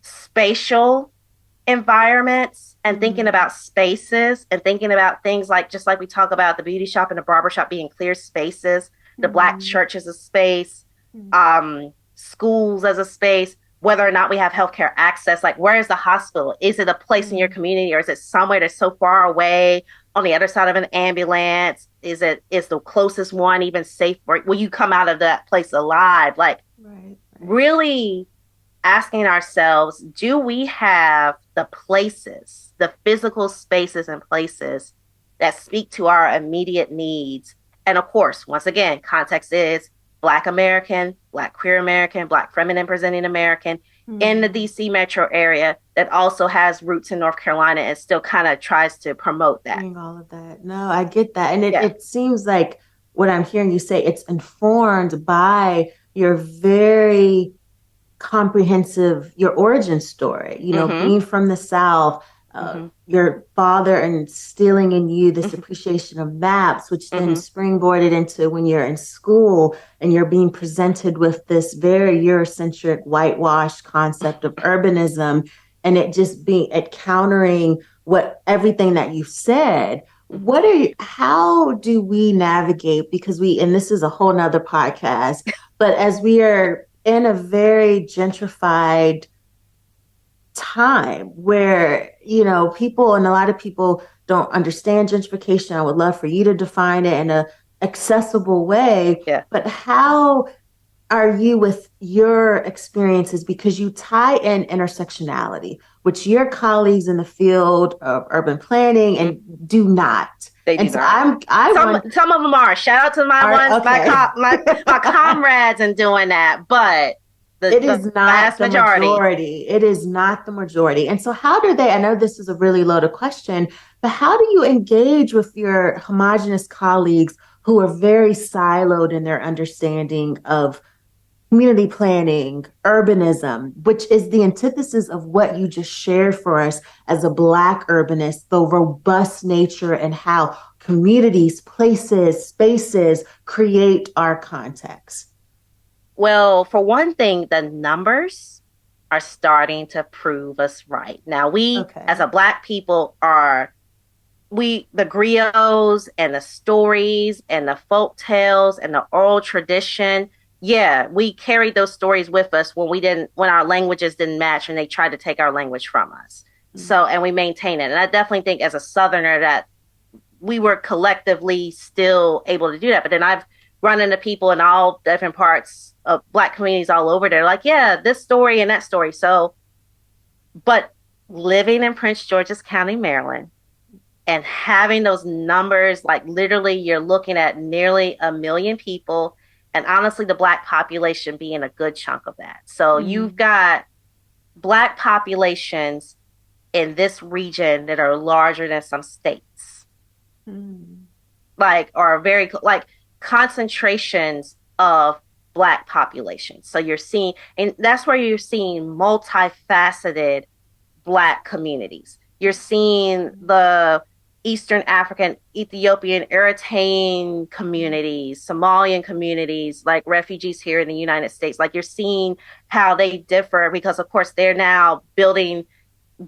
S2: spatial environments and thinking
S1: Mm.
S2: about spaces and thinking about things like just like we talk about the beauty shop and the barber shop being clear spaces, the black
S1: Mm.
S2: church as a space,
S1: Mm.
S2: schools as a space, whether or not we have healthcare access, like where is the hospital? Is it a place in your
S1: Mm.
S2: community or is it somewhere that's so far away on the other side of an ambulance? Is the closest one even safe? Or will you come out of that place alive? Like
S1: Right. Right.
S2: really asking ourselves, do we have the places, the physical spaces and places that speak to our immediate needs? And of course, once again, context is Black American, Black queer American, Black feminine presenting American in the
S1: Mm.
S2: DC metro area that also has roots in North Carolina and still kind of tries to promote that.
S1: Doing all of that. No, I get that. And
S2: Yeah.
S1: it seems like what I'm hearing you say, it's informed by your very comprehensive your origin story,
S2: Mm-hmm.
S1: being from the South,
S2: Mm-hmm.
S1: your father instilling in you this
S2: Mm-hmm.
S1: appreciation of maps, which then
S2: Mm-hmm.
S1: springboarded into when you're in school and you're being presented with this very Eurocentric whitewashed concept of urbanism, and it just being at countering what everything that you said.
S2: Mm-hmm.
S1: How do we navigate, because and this is a whole nother podcast, but as we are in a very gentrified time where, people and a lot of people don't understand gentrification. I would love for you to define it in a accessible way,
S2: Yeah.
S1: but how are you with your experiences, because you tie in intersectionality, which your colleagues in the field of urban planning
S2: Mm-hmm.
S1: and do not.
S2: They do
S1: And so
S2: not.
S1: I want
S2: Some of them are. Shout out to my
S1: are
S2: ones,
S1: okay.
S2: my comrades in doing that. But
S1: It
S2: the
S1: is not
S2: vast
S1: the
S2: majority,
S1: majority. It is not the majority. And so, how do they? I know this is a really loaded question, but how do you engage with your homogenous colleagues who are very siloed in their understanding of community planning, urbanism, which is the antithesis of what you just shared for us as a Black urbanist, the robust nature and how communities, places, spaces create our context?
S2: well, for one thing, the numbers are starting to prove us right. Now, we as a
S1: Okay.
S2: Black people are the griots and the stories and the folk tales and the oral tradition. Yeah, we carried those stories with us when our languages didn't match and they tried to take our language from us.
S1: Mm.
S2: So, and we maintain it. And I definitely think as a Southerner that we were collectively still able to do that. But then I've run into people in all different parts of Black communities all over. They're like, yeah, this story and that story. So, but living in Prince George's County, Maryland, and having those numbers, like literally you're looking at nearly 1 million people, and honestly the Black population being a good chunk of that. So you've
S1: Mm.
S2: got Black populations in this region that are larger than some states,
S1: Mm.
S2: like are very like concentrations of Black populations. So you're seeing, and that's where you're seeing multifaceted Black communities. You're seeing the Eastern African, Ethiopian, Eritrean communities, Somalian communities, like refugees here in the United States. Like you're seeing how they differ because, of course, they're now building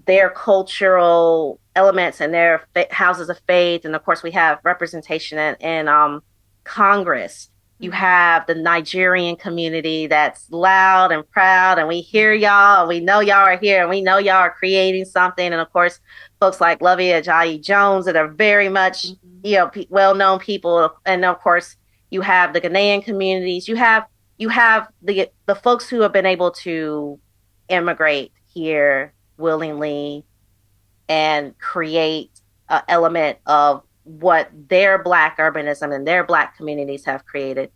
S2: their cultural elements and their houses of faith. And of course, we have representation in Congress. You
S1: Mm.
S2: have the Nigerian community that's loud and proud, and we hear y'all, and we know y'all are here, and we know y'all are creating something. And of course, folks like Lovey Ajayi Jones that are very much,
S1: Mhm.
S2: well known people. And of course, you have the Ghanaian communities. You have the folks who have been able to immigrate here willingly and create an element of what their Black urbanism and their Black communities have created.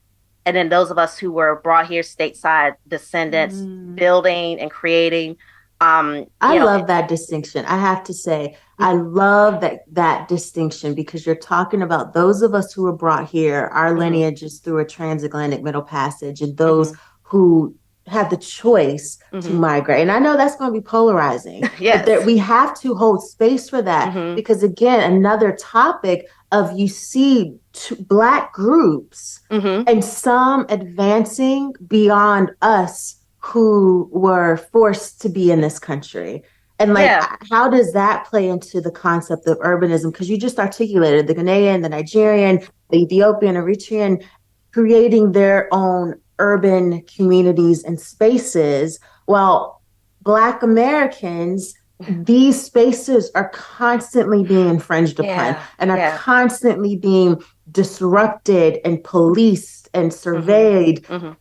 S2: and then those of us who were brought here stateside descendants
S1: Mm.
S2: building and creating.
S1: I
S2: You know,
S1: love that distinction. I have to say, I
S2: mhm,
S1: love that distinction because you're talking about those of us who were brought here, our
S2: mhm,
S1: lineage is through a transatlantic middle passage, and those
S2: mhm,
S1: who have the choice to
S2: mhm.
S1: migrate. And I know that's going to be polarizing, but there,
S2: Yes.
S1: we have to hold space for that
S2: Mhm,
S1: because, again, another topic of you see Black groups
S2: mhm.
S1: and some advancing beyond us who were forced to be in this country. And like,
S2: Yeah.
S1: how does that play into the concept of urbanism? Because you just articulated the Ghanaian, the Nigerian, the Ethiopian, Eritrean creating their own urban communities and spaces. While Black Americans, these spaces are constantly being infringed upon
S2: Yeah.
S1: and are
S2: Yeah.
S1: constantly being disrupted and policed and
S2: Mhm,
S1: surveyed.
S2: mhm.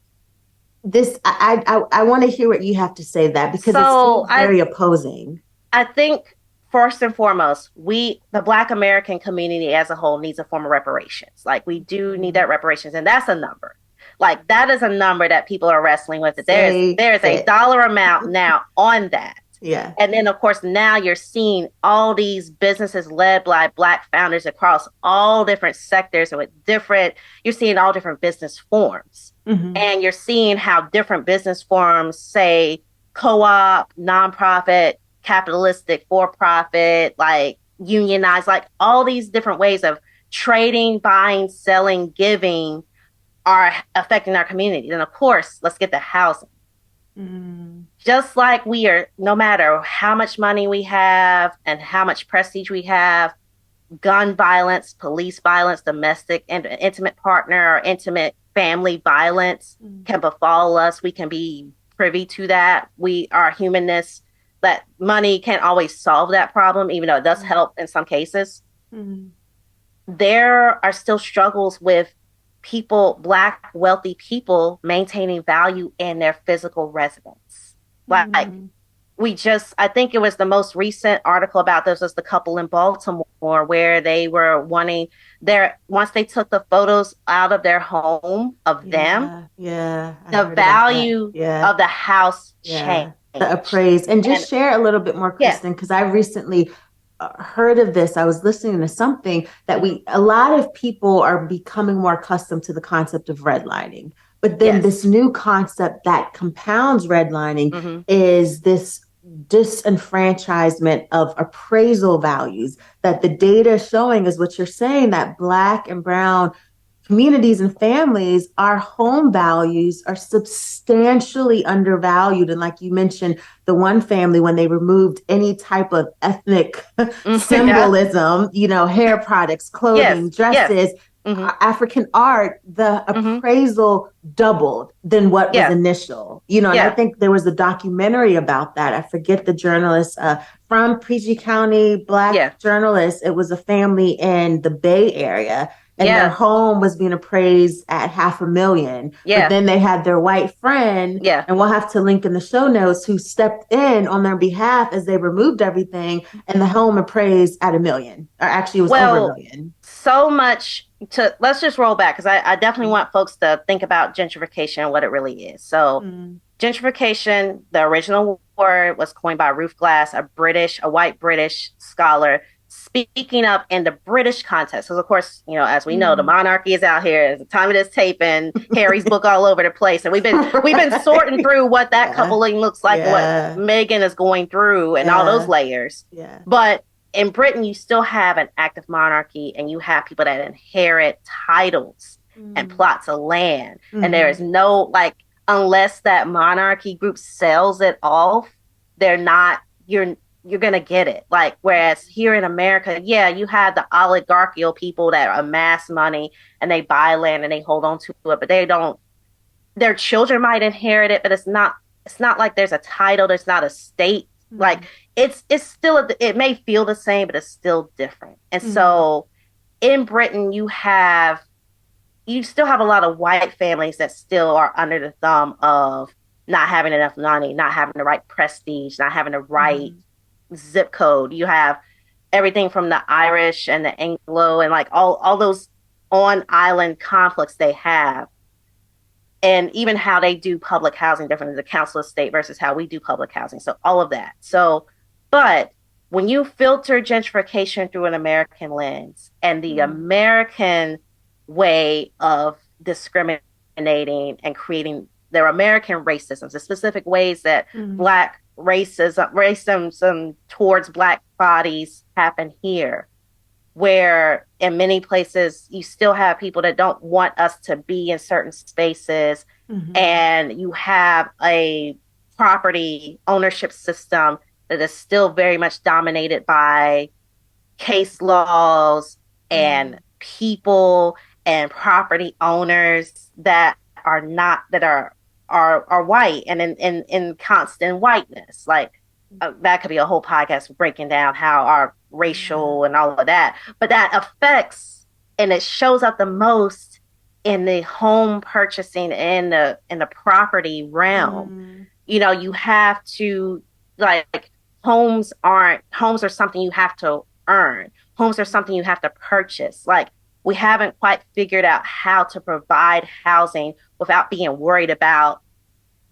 S1: I want to hear what you have to say that because it
S2: So
S1: seems very opposing.
S2: I think first and foremost, the Black American community as a whole needs a form of reparations. Like we do need
S1: Mhm.
S2: that reparations, and that's a number. Like that is a number that people are wrestling with. That
S1: Say
S2: there's a
S1: it.
S2: dollar amount now on that.
S1: Yeah.
S2: And then, of course, now you're seeing all these businesses led by Black founders across all different sectors and with different, you're seeing all different business forms.
S1: Hmm.
S2: And you're seeing how different business forms, say co op, nonprofit, capitalistic, for profit, like unionized, like all these different ways of trading, buying, selling, giving are affecting our community. And of course, let's get the housing.
S1: Mm.
S2: Just like we are, no matter how much money we have and how much prestige we have, gun violence, police violence, domestic and intimate partner or intimate family violence
S1: Mm.
S2: can befall us. We can be privy to that. We are humanness. That money can't always solve that problem, even though it does
S1: Mm.
S2: help in some cases.
S1: Mm.
S2: There are still struggles with people, Black wealthy people, maintaining value in their physical residence. Like
S1: Mm.
S2: I think it was the most recent article about this was the couple in Baltimore where they were wanting once they took the photos out of their home of them,
S1: Yeah. Yeah. I
S2: the
S1: heard about that.
S2: value
S1: Yeah.
S2: of the house changed.
S1: Yeah, the appraise. And
S2: And
S1: just share a little bit more,
S2: yeah.
S1: Kristen, because I recently heard of this. I was listening to something that
S2: Mm-hmm.
S1: a lot of people are becoming more accustomed to the concept of redlining. But then this
S2: Yes.
S1: new concept that compounds redlining
S2: Mm-hmm.
S1: is this disenfranchisement of appraisal values that the data is showing is what you're saying that Black and Brown communities and families, our home values are substantially undervalued. And like you mentioned, the one family, when they removed any type of ethnic
S2: Yeah.
S1: symbolism, hair products, clothing,
S2: Yes. Yes.
S1: dresses,
S2: Mm-hmm.
S1: African art, the
S2: Mm-hmm.
S1: appraisal doubled than what was
S2: Yeah.
S1: initial, and I
S2: Yeah.
S1: think there was a documentary about that. I forget the journalist from PG County,
S2: Yeah.
S1: Black journalist. It was a family in the Bay Area and their
S2: Yeah.
S1: home was being appraised at 500,000. But
S2: Yeah.
S1: then they had their white friend,
S2: Yeah.
S1: and we'll have to link in the show notes, who stepped in on their behalf as they removed everything, and the home appraised at 1 million, or actually it was over a
S2: Well,
S1: million.
S2: so much to let's just roll back because I definitely want folks to think about gentrification and what it really is. So,
S1: Mm.
S2: gentrification, the original word was coined by Ruth Glass, a white British scholar, speaking up in the British context. Because, of course, as we know, the
S1: Mm.
S2: monarchy is out here. At the time of this taping, Harry's book all over the place, and we've been sorting
S1: Right.
S2: through what that
S1: Yeah.
S2: coupling looks like and what
S1: Yeah.
S2: Meghan is going through, and all those
S1: Yeah.
S2: layers.
S1: Yeah.
S2: But in Britain, you still have an active monarchy and you have people that inherit titles and
S1: Mm.
S2: plots of land. And there is
S1: Mm.
S2: no, like, unless that monarchy group sells it off, they're not, you're going to get it. Like, whereas here in America, yeah, you have the oligarchical people that amass money and they buy land and they hold on to it, but they don't, their children might inherit it, but it's not like there's a title, there's not a state. Like
S1: Mm.
S2: it's still it may feel the same, but it's still different. And
S1: Mm.
S2: so in Britain, you still have a lot of white families that still are under the thumb of not having enough money, not having the right prestige, not having the right
S1: Mm.
S2: zip code. You have everything from the Irish and the Anglo and like all those on island conflicts they have. and even how they do public housing differently, the council of state versus how we do public housing. So all of that. So, but when you filter gentrification through an American lens and the American way of discriminating and creating their American racism, the specific ways that Black racism towards Black bodies happen here, where in many places you still have people that don't want us to be in certain spaces, and you have a property ownership system that is still very much dominated by case laws and people and property owners that are not that are white and in constant whiteness. Like that could be a whole podcast breaking down how our racial and all of that, but that affects and it shows up the most in the home purchasing and the property realm. You know, you have to, like, homes are something you have to earn. Homes are something you have to purchase. Like, we haven't quite figured out how to provide housing without being worried about,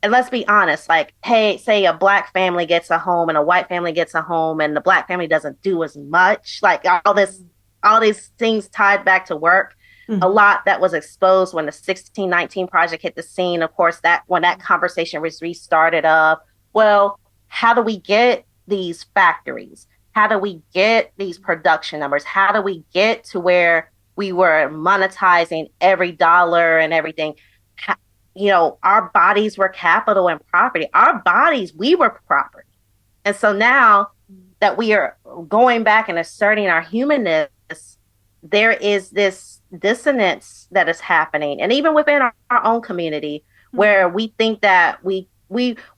S2: and let's be honest, like, hey, say a Black family gets a home and a white family gets a home and the Black family doesn't do as much, like all these things tied back to work. A lot that was exposed when the 1619 project hit the scene. Of course, that when that conversation was restarted of, well, how do we get these factories? How do we get these production numbers? How do we get to where we were monetizing every dollar and everything? You know, our bodies were capital and property. Our bodies, we were property. And so now that we are going back and asserting our humanness, there is this dissonance that is happening. And even within our own community, where we think that we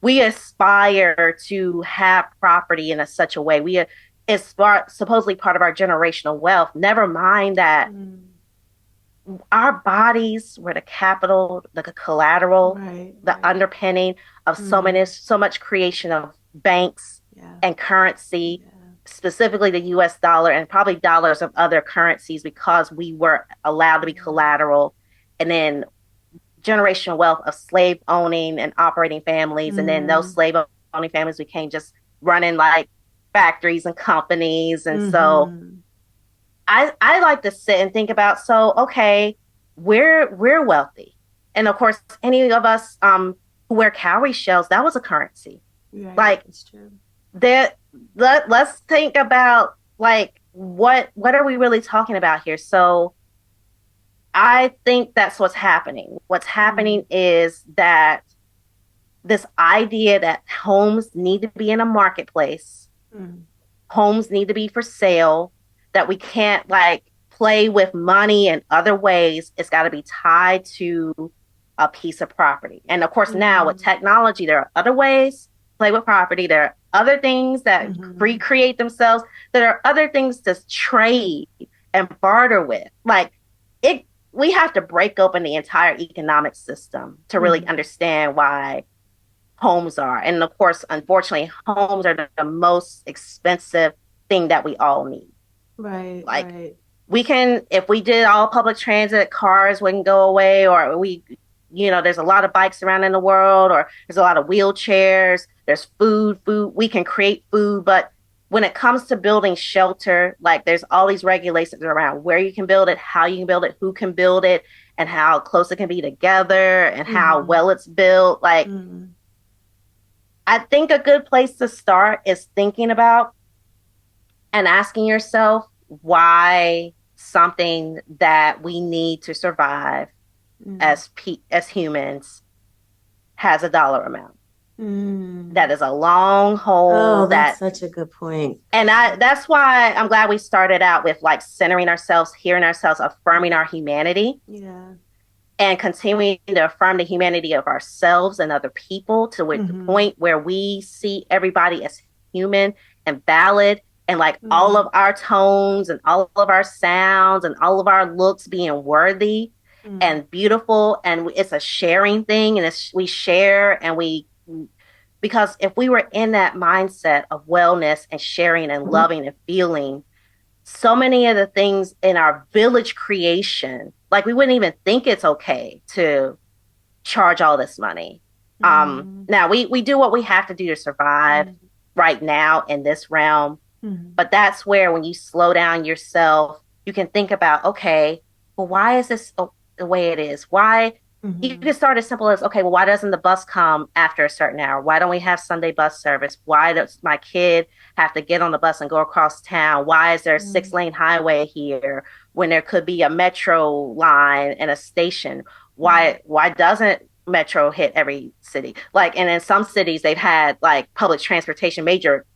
S2: aspire to have property in such a way. It's supposedly part of our generational wealth. Never mind that our bodies were the capital, the collateral, the underpinning of so much creation of banks and currency, specifically the US dollar and probably dollars of other currencies, because we were allowed to be collateral. And then generational wealth of slave owning and operating families. And then those slave owning families became just running like factories and companies. And so I like to sit and think about, so, okay, we're wealthy. And of course, any of us who wear cowrie shells, that was a currency. Like, it's true. Let's think about, like, what are we really talking about here? So I think that's what's happening. What's happening is that this idea that homes need to be in a marketplace, homes need to be for sale, that we can't, like, play with money in other ways. It's got to be tied to a piece of property. And of course, now with technology, there are other ways to play with property. There are other things that recreate themselves. There are other things to trade and barter with. Like, we have to break open the entire economic system to really understand why homes are. And of course, unfortunately, homes are the most expensive thing that we all need. Like, we can, if we did all public transit, cars wouldn't go away, or there's a lot of bikes around in the world, or there's a lot of wheelchairs, there's food, we can create food. But when it comes to building shelter, like, there's all these regulations around where you can build it, how you can build it, who can build it, and how close it can be together, and how well it's built. Like, I think a good place to start is thinking about and asking yourself why something that we need to survive as humans has a dollar amount. That is a long haul.
S1: Oh, that's such a good point.
S2: And that's why I'm glad we started out with, like, centering ourselves, hearing ourselves, affirming our humanity. And continuing to affirm the humanity of ourselves and other people to the point where we see everybody as human and valid, and, like, all of our tones and all of our sounds and all of our looks being worthy and beautiful. And it's a sharing thing, and we share, and because if we were in that mindset of wellness and sharing and loving and feeling, so many of the things in our village creation, like, we wouldn't even think it's okay to charge all this money.
S1: Mm-hmm.
S2: Now we do what we have to do to survive right now in this realm,
S1: Mm-hmm.
S2: but that's where when you slow down yourself, you can think about, okay, well, why is this the way it is? Why you
S1: Mm-hmm.
S2: can start as simple as, okay, well, why doesn't the bus come after a certain hour? Why don't we have Sunday bus service? Why does my kid have to get on the bus and go across town? Why is there a six-lane highway here when there could be a metro line and a station?
S1: Mm-hmm.
S2: Why doesn't metro hit every city? Like, and in some cities they've had like public transportation, major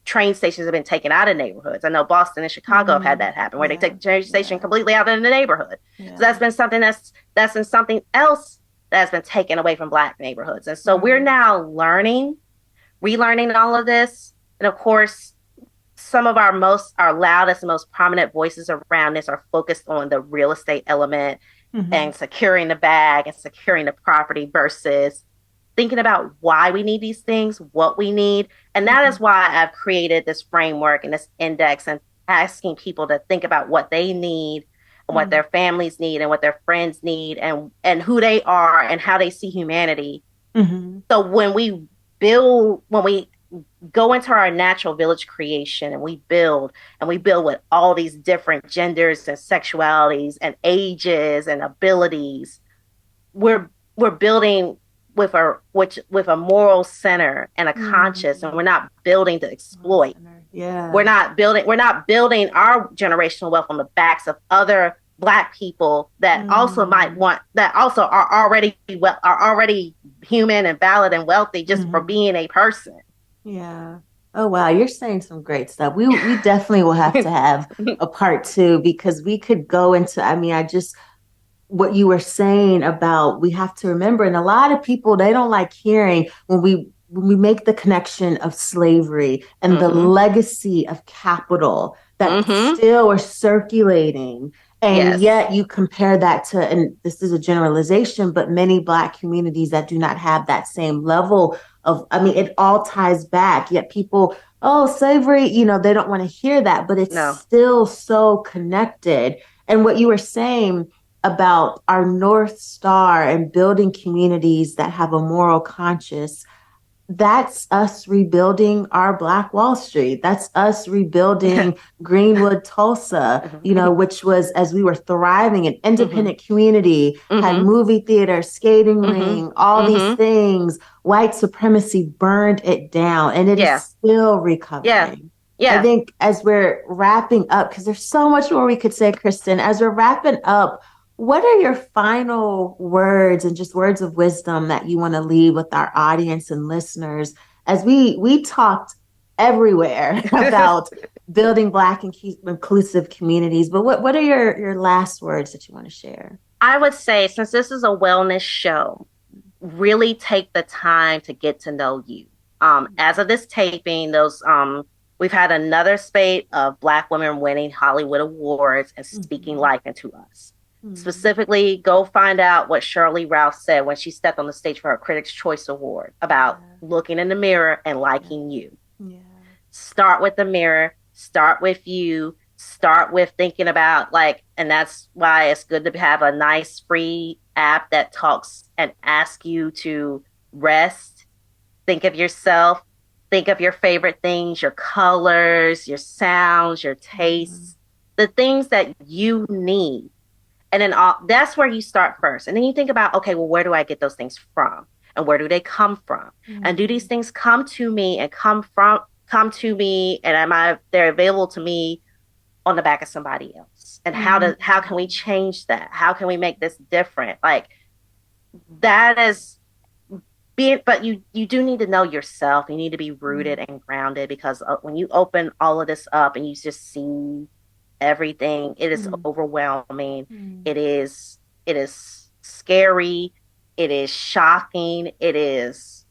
S2: train stations have been taken out of neighborhoods. I know Boston and Chicago have had
S1: Mm-hmm.
S2: that happen where they
S1: Yeah.
S2: take the train station
S1: Yeah.
S2: completely out of the neighborhood. So
S1: Yeah.
S2: that's been something that's been something else that's been taken away from Black neighborhoods. And so we're
S1: Mm-hmm.
S2: now relearning all of this. And of course, some of our loudest and most prominent voices around this are focused on the real estate element
S1: Mm-hmm.
S2: and securing the bag and securing the property versus thinking about why we need these things, what we need. And that
S1: Mm-hmm.
S2: is why I've created this framework and this index and asking people to think about what they need and what their families need and what their friends need and who they are and how they see humanity.
S1: Mm-hmm.
S2: So when we go into our natural village creation and we build with all these different genders and sexualities and ages and abilities, we're building with a moral center and a conscious, and
S1: Mm-hmm.
S2: we're not building to exploit.
S1: Yeah.
S2: We're not building our generational wealth on the backs of other Black people that also might
S1: Mm-hmm.
S2: want that also are already human and valid and wealthy just for
S1: Mm-hmm.
S2: being a person.
S1: Yeah. Oh wow, you're saying some great stuff. We definitely will have to have a part two because we could go into, I mean, I just what you were saying about we have to remember, and a lot of people they don't like hearing when we make the connection of slavery and the
S2: Mm-hmm.
S1: legacy of capital that
S2: Mm-hmm.
S1: still are circulating. And
S2: Yes.
S1: yet you compare that to, and this is a generalization, but many Black communities that do not have that same level of, I mean, it all ties back. Yet people, oh, slavery, they don't want to hear that, but it's
S2: No.
S1: still so connected. And what you were saying about our North Star and building communities that have a moral conscience, that's us rebuilding our Black Wall Street. That's us rebuilding Greenwood, Tulsa,
S2: Mm-hmm.
S1: which was as we were thriving, an
S2: Mm-hmm.
S1: independent community, had
S2: Mm-hmm.
S1: movie theater, skating
S2: Mm-hmm.
S1: ring, all these
S2: Mm-hmm.
S1: things. White supremacy burned it down, and it is
S2: Yeah.
S1: still
S2: Yeah.
S1: recovering. I
S2: Yeah.
S1: think as we're wrapping up, because there's so much more we could say, Kristen, as we're wrapping up, what are your final words and just words of wisdom that you want to leave with our audience and listeners as we talked everywhere about building Black and inclusive communities, but what are your last words that you want to share?
S2: I would say, since this is a wellness show, really take the time to get to know you. As of this taping, we've had another spate of Black women winning Hollywood awards and speaking
S1: Mm-hmm.
S2: life into us.
S1: Mm-hmm.
S2: Specifically, go find out what Shirley Ralph said when she stepped on the stage for her Critics' Choice Award about
S1: Yeah.
S2: looking in the mirror and
S1: Yeah.
S2: liking you.
S1: Yeah.
S2: Start with the mirror, start with you, start with thinking about like, and that's why it's good to have a nice free app that talks and asks you to rest, think of yourself, think of your favorite things, your colors, your sounds, your
S1: Mm-hmm.
S2: tastes, the things that you need. And then that's where you start first. And then you think about, okay, well, where do I get those things from? And where do they come from? And do these
S1: Mm-hmm.
S2: things come to me and come to me and they're available to me on the back of somebody else? And how can we
S1: Mm-hmm.
S2: change that? How can we make this different? Like that is being, but you do need to know yourself. You need to be rooted and grounded because when you open all of this up and you just see everything, it is
S1: Mm-hmm.
S2: overwhelming.
S1: Mm-hmm.
S2: It is scary. It is shocking. There's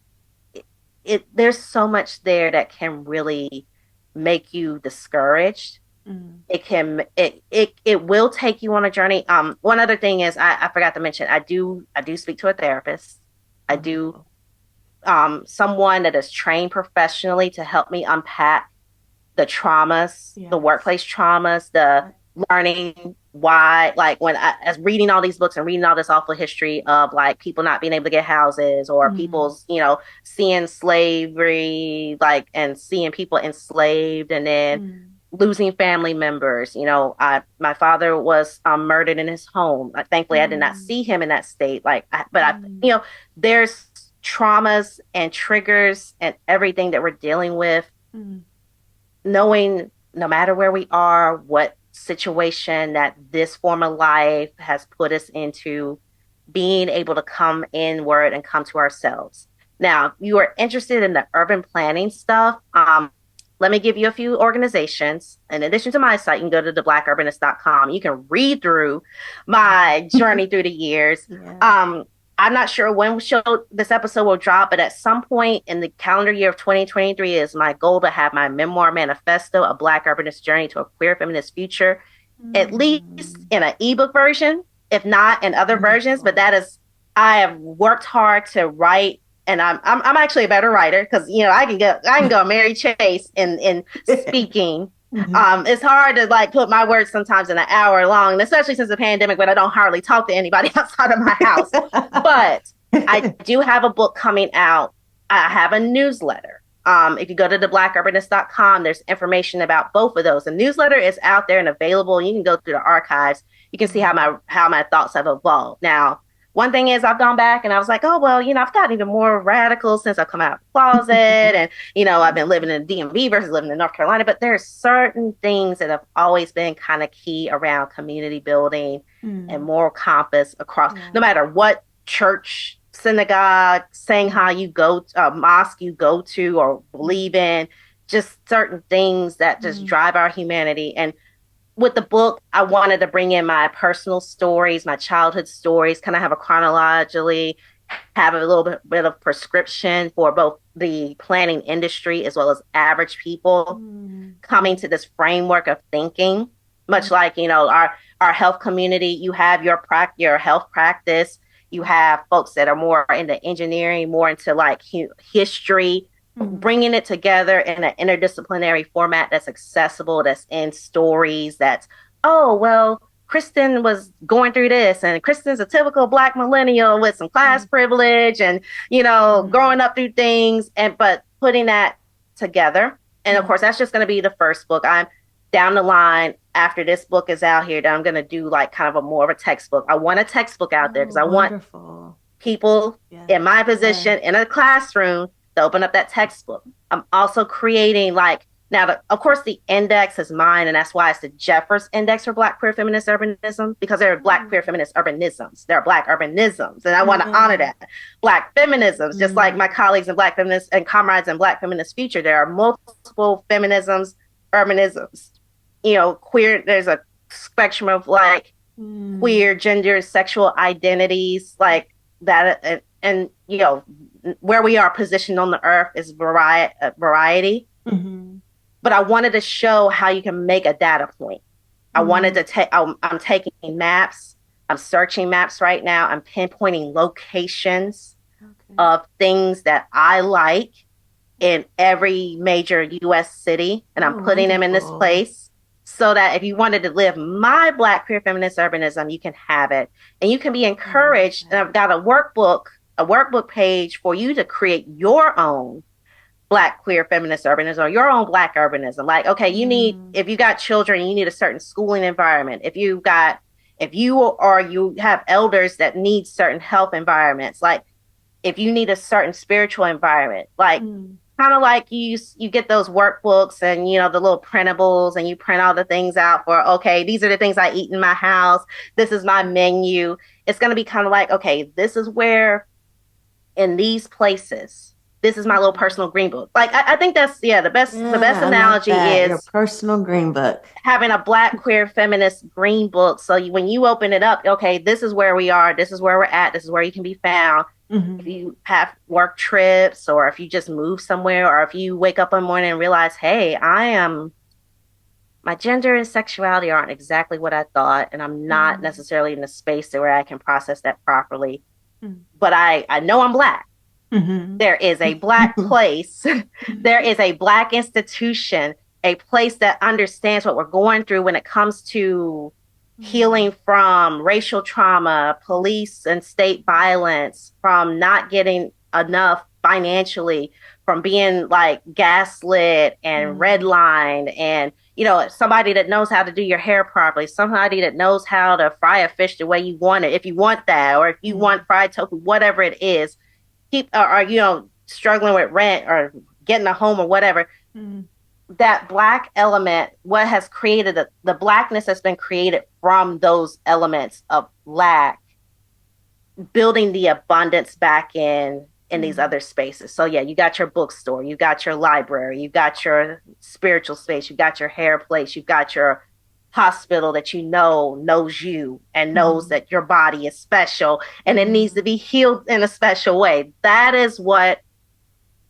S2: so much there that can really make you discouraged. It will take you on a journey. One other thing is I forgot to mention, I do speak to a therapist. I do
S1: Wonderful.
S2: someone that is trained professionally to help me unpack the traumas, the
S1: Yes.
S2: workplace traumas, learning why, like when I as reading all these books and reading all this awful history of like people not being able to get houses or people's, seeing slavery, like and seeing people enslaved and then losing family members. My father was murdered in his home. Thankfully, I did not see him in that state. There's traumas and triggers and everything that we're dealing with, knowing no matter where we are, what situation that this form of life has put us into, being able to come inward and come to ourselves. Now, if you are interested in the urban planning stuff, let me give you a few organizations. In addition to my site, you can go to theblackurbanist.com. You can read through my journey through the years. Yeah. I'm not sure when this episode will drop, but at some point in the calendar year of 2023 is my goal to have my memoir manifesto, A Black Urbanist Journey to a Queer Feminist Future, at least in an ebook version, if not in other versions. But I have worked hard to write, and I'm actually a better writer because I can go Mary Chase in speaking. It's hard to like put my words sometimes in an hour long, especially since the pandemic, when I don't hardly talk to anybody outside of my house. But I do have a book coming out. I have a newsletter. If you go to theblackurbanist.com, there's information about both of those. The newsletter is out there and available. You can go through the archives. You can see how my thoughts have evolved. Now, one thing is I've gone back and I was like, oh, well, I've gotten even more radical since I've come out of the closet. And, I've been living in the DMV versus living in North Carolina. But there's certain things that have always been kind of key around community building and moral compass across, no matter what church, synagogue, Shanghai you go to, mosque you go to or believe in, just certain things that just drive our humanity. And with the book, I wanted to bring in my personal stories, my childhood stories, kind of have a chronologically, have a little bit of prescription for both the planning industry as well as average people coming to this framework of thinking. Much like, our health community, you have your health practice, you have folks that are more into engineering, more into like history, bringing it together in an interdisciplinary format that's accessible, that's in stories, that's, oh, well, Kristen was going through this, and Kristen's a typical Black millennial with some class privilege and, growing up through things, but putting that together. And of course, that's just going to be the first book. I'm down the line after this book is out here that I'm going to do like kind of more of a textbook. I want a textbook out there because I want people in my position in a classroom to open up that textbook. I'm also creating of course, the index is mine, and that's why it's the Jeffers Index for Black Queer Feminist Urbanism, because there are Black Queer Feminist Urbanisms. There are Black Urbanisms, and I want to honor that. Black Feminisms, just like my colleagues in Black Feminists and comrades in Black Feminist Future, there are multiple feminisms, urbanisms. Queer, there's a spectrum of queer, gender, sexual identities, like that, and where we are positioned on the earth is variety. But I wanted to show how you can make a data point. I wanted to take, I'm taking maps, I'm searching maps right now, I'm pinpointing locations of things that I like in every major US city, and I'm putting them in this place so that if you wanted to live my Black queer feminist urbanism, you can have it. And you can be encouraged. And I've got a workbook page for you to create your own Black queer feminist urbanism or your own Black urbanism. Like, okay, if you got children, you need a certain schooling environment. If you have elders that need certain health environments, like if you need a certain spiritual environment, like kind of like you get those workbooks and, the little printables, and you print all the things out for, okay, these are the things I eat in my house. This is my menu. It's going to be kind of like, okay, this is where in these places, this is my little personal green book. Like, I think that's, the best analogy is
S1: your personal green book.
S2: Having a Black queer feminist green book. So when you open it up, okay, this is where we are. This is where we're at. This is where you can be found. If you have work trips, or if you just move somewhere, or if you wake up one morning and realize, hey, my gender and sexuality aren't exactly what I thought, and I'm not necessarily in a space where I can process that properly. But I know I'm Black. There is a Black place. There is a Black institution a place that understands what we're going through when it comes to healing from racial trauma, police and state violence, from not getting enough financially, from being like gaslit and redlined, and somebody that knows how to do your hair properly, somebody that knows how to fry a fish the way you want it, if you want that, or if you want fried tofu, whatever it is, keep or struggling with rent or getting a home or whatever. That black element, what has created the blackness has been created from those elements of lack, building the abundance back in these other spaces. So yeah, you got your bookstore, you got your library, you got your spiritual space, you got your hair place, you got your hospital that knows you and knows that your body is special and it needs to be healed in a special way. That is what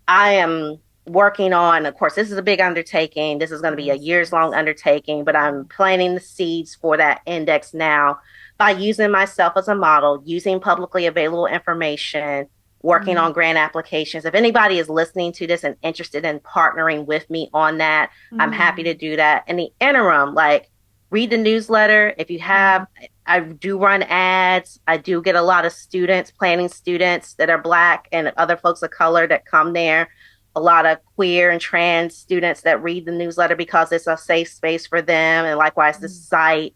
S2: I am working on. Of course, this is a big undertaking. This is going to be a years-long undertaking, but I'm planting the seeds for that index now by using myself as a model, using publicly available information, working on grant applications. If anybody is listening to this and interested in partnering with me on that, I'm happy to do that. In the interim, like, read the newsletter. If you have, I do run ads. I do get a lot of students, planning students that are Black and other folks of color that come there. A lot of queer and trans students that read the newsletter because it's a safe space for them. And likewise, the site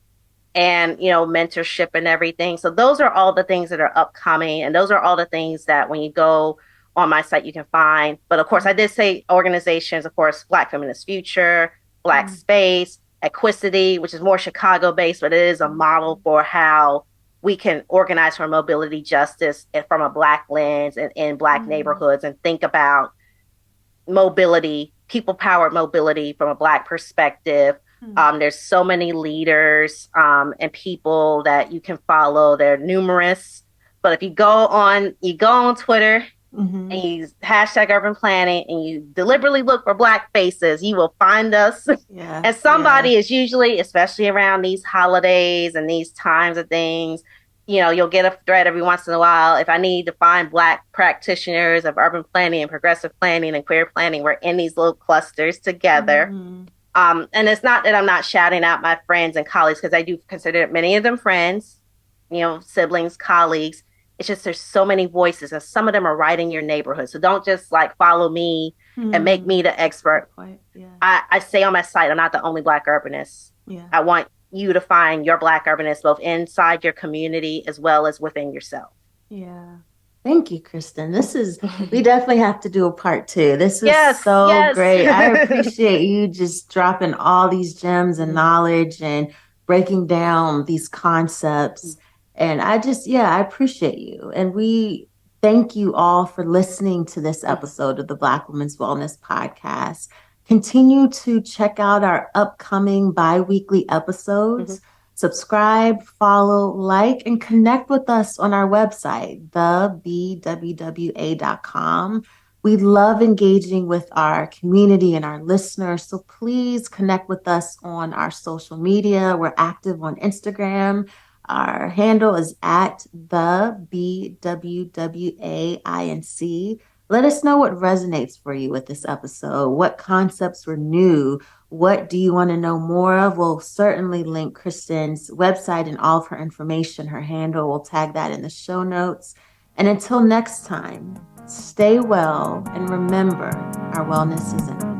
S2: and, mentorship and everything. So those are all the things that are upcoming. And those are all the things that when you go on my site, you can find. But of course, I did say organizations, of course, Black Feminist Future, Black Space, Equicity, which is more Chicago based, but it is a model for how we can organize for mobility justice and from a Black lens and in Black neighborhoods and think about mobility, people powered mobility from a Black perspective. There's so many leaders and people that you can follow. They're numerous. But if you go on Twitter and you hashtag urban planning and you deliberately look for Black faces, you will find us. And somebody is usually, especially around these holidays and these times of things, you'll get a thread every once in a while. If I need to find Black practitioners of urban planning and progressive planning and queer planning, we're in these little clusters together. And it's not that I'm not shouting out my friends and colleagues, because I do consider many of them friends, siblings, colleagues. It's just there's so many voices and some of them are right in your neighborhood. So don't just like follow me and make me the expert. I say on my site, I'm not the only Black urbanist. I want you to find your Black urbanist both inside your community as well as within yourself.
S1: Thank you, Kristen. We definitely have to do a part 2. This was so great. I appreciate you just dropping all these gems and knowledge and breaking down these concepts. And I appreciate you. And we thank you all for listening to this episode of the Black Women's Wellness Podcast. Continue to check out our upcoming bi-weekly episodes. Subscribe, follow, like, and connect with us on our website, thebwwa.com. We love engaging with our community and our listeners, so please connect with us on our social media. We're active on Instagram. Our handle is at the BWWA. Let us know what resonates for you with this episode. What concepts were new? What do you want to know more of? We'll certainly link Kristen's website and all of her information, her handle. We'll tag that in the show notes. And until next time, stay well and remember, our wellness is in us.